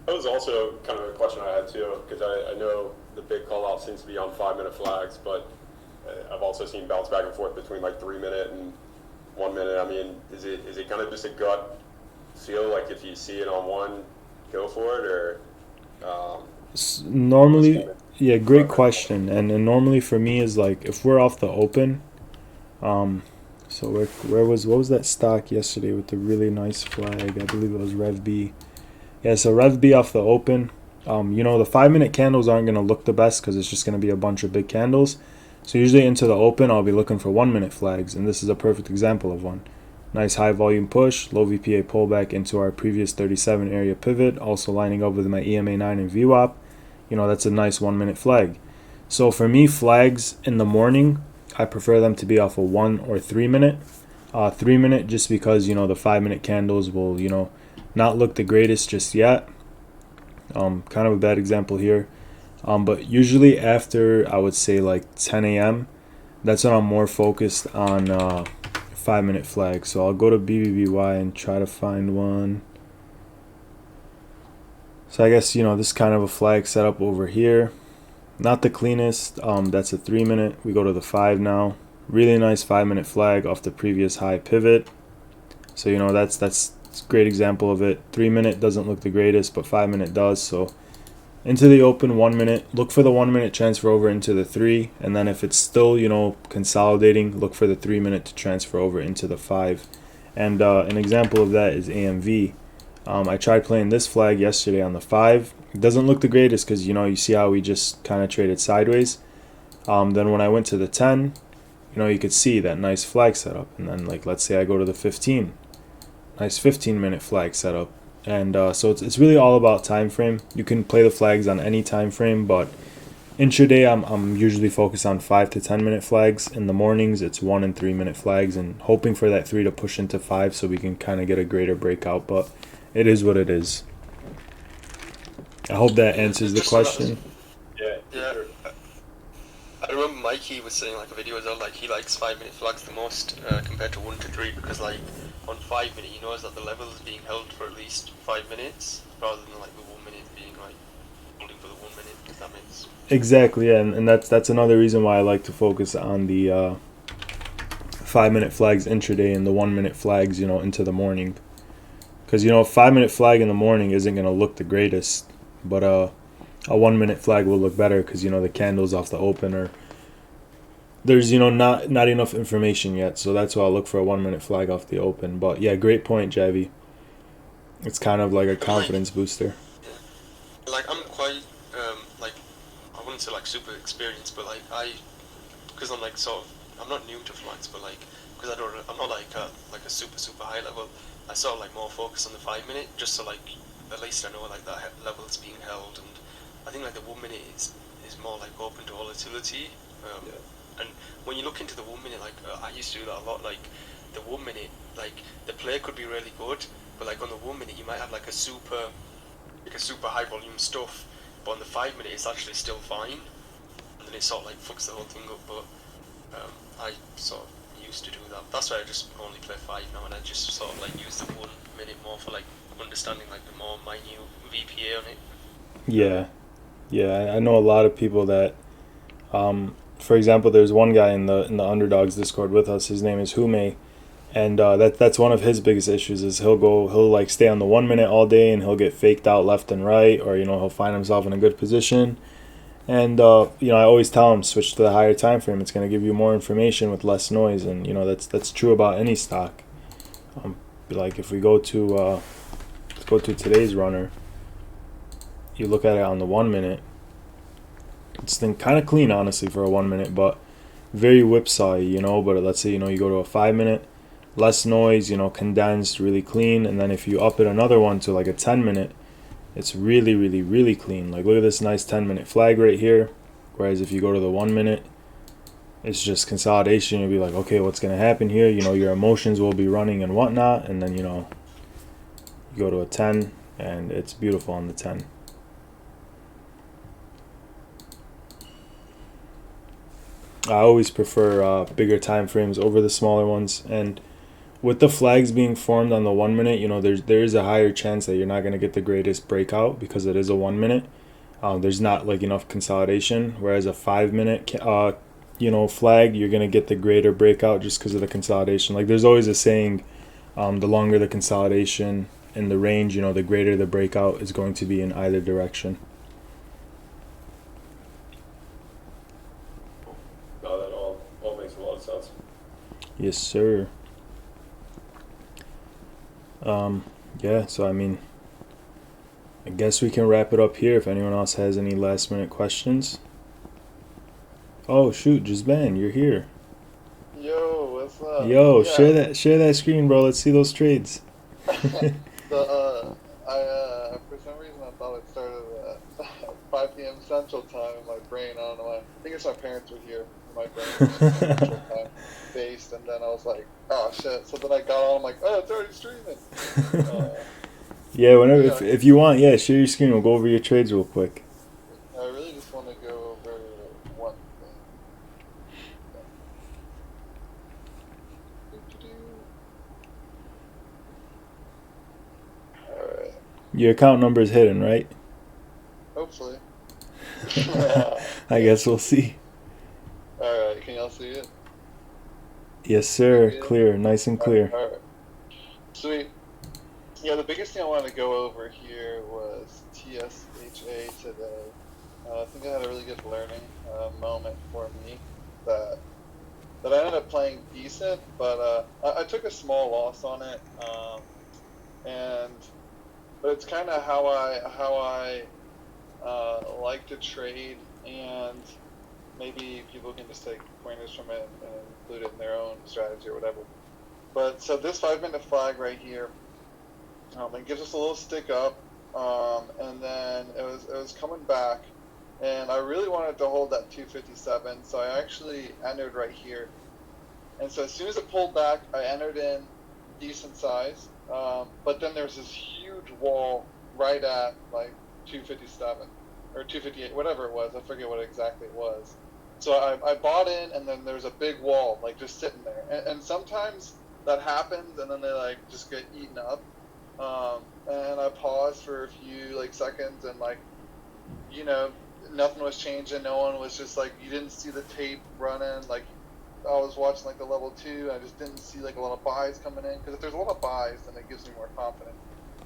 C: was also kind of a question I had too, because I know the big call out seems to be on 5 minute flags, but I've also seen bounce back and forth between like 3 minute and 1 minute. I mean, is it kind of just a gut feel, like if you see it on one, go for it, or
A: normally? Yeah, great question. And normally for me is like if we're off the open, so what was that stock yesterday with the really nice flag? I believe it was Rev B. Yeah, so Rev B off the open. The 5 minute candles aren't gonna look the best because it's just gonna be a bunch of big candles. So usually into the open, I'll be looking for 1 minute flags, and this is a perfect example of one. Nice high volume push, low VPA pullback into our previous 37 area pivot, also lining up with my EMA 9 and VWAP. That's a nice 1 minute flag. So for me, flags in the morning, I prefer them to be off a 1 or 3 minute. 3 minute just because, the 5 minute candles will, not look the greatest just yet. Kind of a bad example here. But usually after, I would say like 10 a.m., that's when I'm more focused on 5 minute flags. So I'll go to BBBY and try to find one. So I guess, this kind of a flag setup over here. Not the cleanest. That's a 3 minute. We go to the 5 now. Really nice 5 minute flag off the previous high pivot. So, that's a great example of it. 3 minute doesn't look the greatest, but 5 minute does. So into the open 1 minute. Look for the 1 minute transfer over into the 3. And then if it's still, consolidating, look for the 3 minute to transfer over into the 5. And an example of that is AMV. I tried playing this flag yesterday on the 5. It doesn't look the greatest because, you see how we just kind of traded sideways. Then when I went to the 10, you could see that nice flag setup. And then, like, let's say I go to the 15. Nice 15 minute flag setup. And so it's really all about time frame. You can play the flags on any time frame, but intraday I'm usually focused on 5 to 10 minute flags. In the mornings, it's 1 and 3 minute flags, and hoping for that 3 to push into 5 so we can kind of get a greater breakout. But it is what it is. I hope that answers the question.
C: Yeah.
B: Sure. I remember Mikey was saying like a video as well, like he likes 5 minute flags the most compared to 1 to 3 because like on 5 minute he knows that the level is being held for at least 5 minutes rather than like the 1 minute being like holding for the 1 minute. If that makes
A: Exactly, yeah, and that's another reason why I like to focus on the 5 minute flags intraday and the 1 minute flags, into the morning. Because, a 5 minute flag in the morning isn't going to look the greatest, but a 1 minute flag will look better because, the candles off the open are, there's, not enough information yet. So that's why I'll look for a 1 minute flag off the open. But yeah, great point, Javi. It's kind of like a confidence booster.
B: Yeah. Like, I'm quite, like, I wouldn't say like super experienced, but like because I'm like sort of, I'm not new to flags, but like, because I'm not like a super high level. I sort of like more focus on the 5 minute, just so like at least I know like that level is being held, and I think like the 1 minute is more like open to volatility. And when you look into the 1 minute, like I used to do that a lot. Like the 1 minute, like the play could be really good, but like on the 1 minute you might have like a super high volume stuff, but on the 5 minute it's actually still fine, and then it sort of like fucks the whole thing up. But I sort of used to do that. That's why I just only play 5 now, and I just sort of like use the 1 minute more for like understanding like the more minute VPA on it.
A: Yeah, yeah. I know a lot of people that, for example, there's one guy in the Underdogs Discord with us. His name is Hume, and that's one of his biggest issues is he'll like stay on the 1 minute all day, and he'll get faked out left and right, or he'll find himself in a good position. And I always tell him switch to the higher time frame. It's going to give you more information with less noise, and that's true about any stock. Like if we go to let's go to today's runner, you look at it on the 1 minute. It's then kind of clean, honestly, for a 1 minute, but very whipsawy, But let's say you go to a 5 minute, less noise, condensed, really clean, and then if you up it another one to like a 10 minute, it's really, really, really clean. Like look at this nice 10 minute flag right here. Whereas if you go to the 1 minute, it's just consolidation. You'll be like, okay, what's gonna happen here? Your emotions will be running and whatnot, and then you go to a 10, and it's beautiful on the 10. I always prefer bigger time frames over the smaller ones, and with the flags being formed on the 1 minute, there is a higher chance that you're not gonna get the greatest breakout because it is a 1 minute. There's not like enough consolidation, whereas a 5 minute, flag, you're gonna get the greater breakout just because of the consolidation. Like there's always a saying, the longer the consolidation in the range, the greater the breakout is going to be in either direction.
C: No, that all makes a lot of sense.
A: Yes, sir. Yeah, so I guess we can wrap it up here if anyone else has any last minute questions. Oh shoot, Jazban, you're here.
E: Yo, what's up?
A: Yo,
E: Yeah.
A: share that screen, bro. Let's see those trades.
E: I for some reason I thought it started at 5 p.m. Central Time in my brain. I don't know why. I think it's my parents were here. My brain was Central Time based, and then I was like, oh shit. So then I got on. I'm like, oh, it's already streaming.
A: Yeah, whenever
E: Yeah,
A: if you want, yeah, share your screen. We'll go over your trades real quick.
E: I really just want to go over one thing. All right.
A: Your account number is hidden, right?
E: Hopefully.
A: I guess we'll see.
E: All right. Can y'all see it?
A: Yes, sir.
E: Yeah.
A: Clear, nice and clear.
E: All right. Sweet. Yeah, the biggest thing I wanted to go over here was TSHA today. I think I had a really good learning moment for me that I ended up playing decent, but I took a small loss on it, but it's kind of how I like to trade, and maybe people can just take pointers from it and include it in their own strategy or whatever. But so this 5 minute flag right here. It gives us a little stick up, and then it was coming back, and I really wanted to hold that 257, so I actually entered right here. And so as soon as it pulled back, I entered in decent size, but then there's this huge wall right at like 257 or 258, whatever it was. I forget what exactly it was. So I bought in, and then there's a big wall like just sitting there, and sometimes that happens, and then they like just get eaten up. And I paused for a few like seconds, and nothing was changing. No one was just like, you didn't see the tape running. Like I was watching like the level 2. I just didn't see like a lot of buys coming in, because if there's a lot of buys, then it gives me more confidence.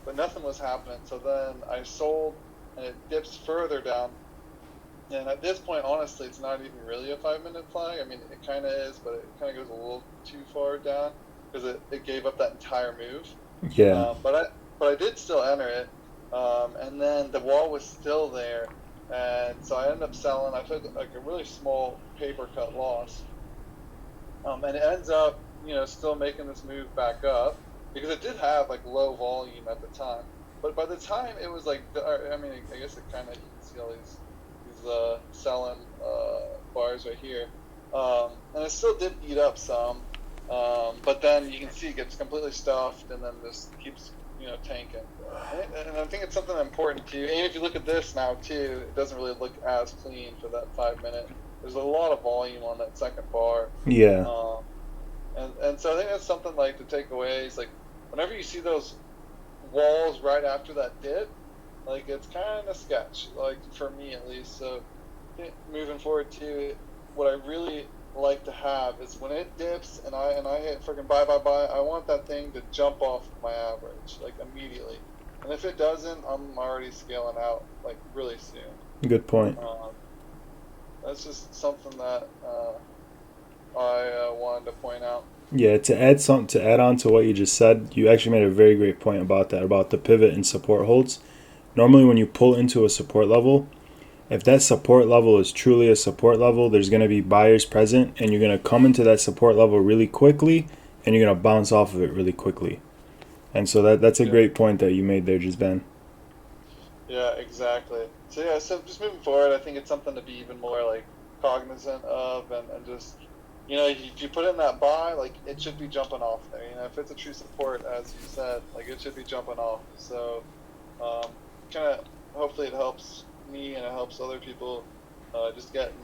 E: But nothing was happening. So then I sold, and it dips further down. And at this point, honestly, it's not even really a 5 minute flag. I mean, it kind of is, but it kind of goes a little too far down because it gave up that entire move.
A: Yeah.
E: But I did still enter it, and then the wall was still there, and so I ended up selling. I took like a really small paper cut loss, and it ends up still making this move back up because it did have like low volume at the time. But by the time it was like, I mean, I guess it kind of, you can see all these selling bars right here, and it still did eat up some. But then you can see it gets completely stuffed, and then this keeps tanking. And I think it's something important too. And if you look at this now too, it doesn't really look as clean for that 5 minute. There's a lot of volume on that second bar.
A: Yeah.
E: And so I think that's something like to take away is like whenever you see those walls right after that dip, like it's kind of sketch, like for me at least. So moving forward to what I really like to have is when it dips and I hit freaking buy, I want that thing to jump off my average like immediately. And if it doesn't, I'm already scaling out like really soon.
A: Good point.
E: That's just something that I wanted to point out.
A: Yeah, to add on to what you just said, you actually made a very great point about that, about the pivot and support holds. Normally when you pull into a support level, if that support level is truly a support level, there's going to be buyers present and you're going to come into that support level really quickly and you're going to bounce off of it really quickly. And so that's a great point that you made there, Jisban.
E: Yeah, exactly. So yeah, so just moving forward, I think it's something to be even more like cognizant of, and just if you put in that buy, like it should be jumping off there. If it's a true support, as you said, like it should be jumping off. So, kind of hopefully it helps me and it helps other people just getting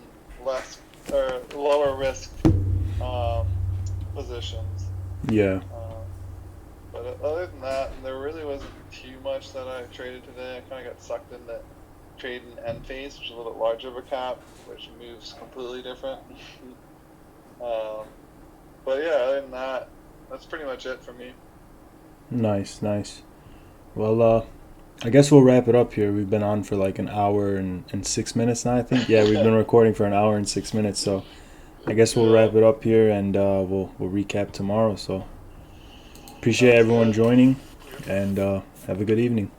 E: less or lower risk um, positions.
A: Yeah.
E: But other than that, there really wasn't too much that I traded today. I kind of got sucked into trading end phase, which is a little bit larger of a cap, which moves completely different. But yeah, other than that, that's pretty much it for me.
A: Nice. Well, I guess we'll wrap it up here. We've been on for like an hour and 6 minutes now, I think. Yeah, we've been recording for an hour and 6 minutes, so I guess we'll wrap it up here and we'll recap tomorrow. So appreciate everyone joining and have a good evening.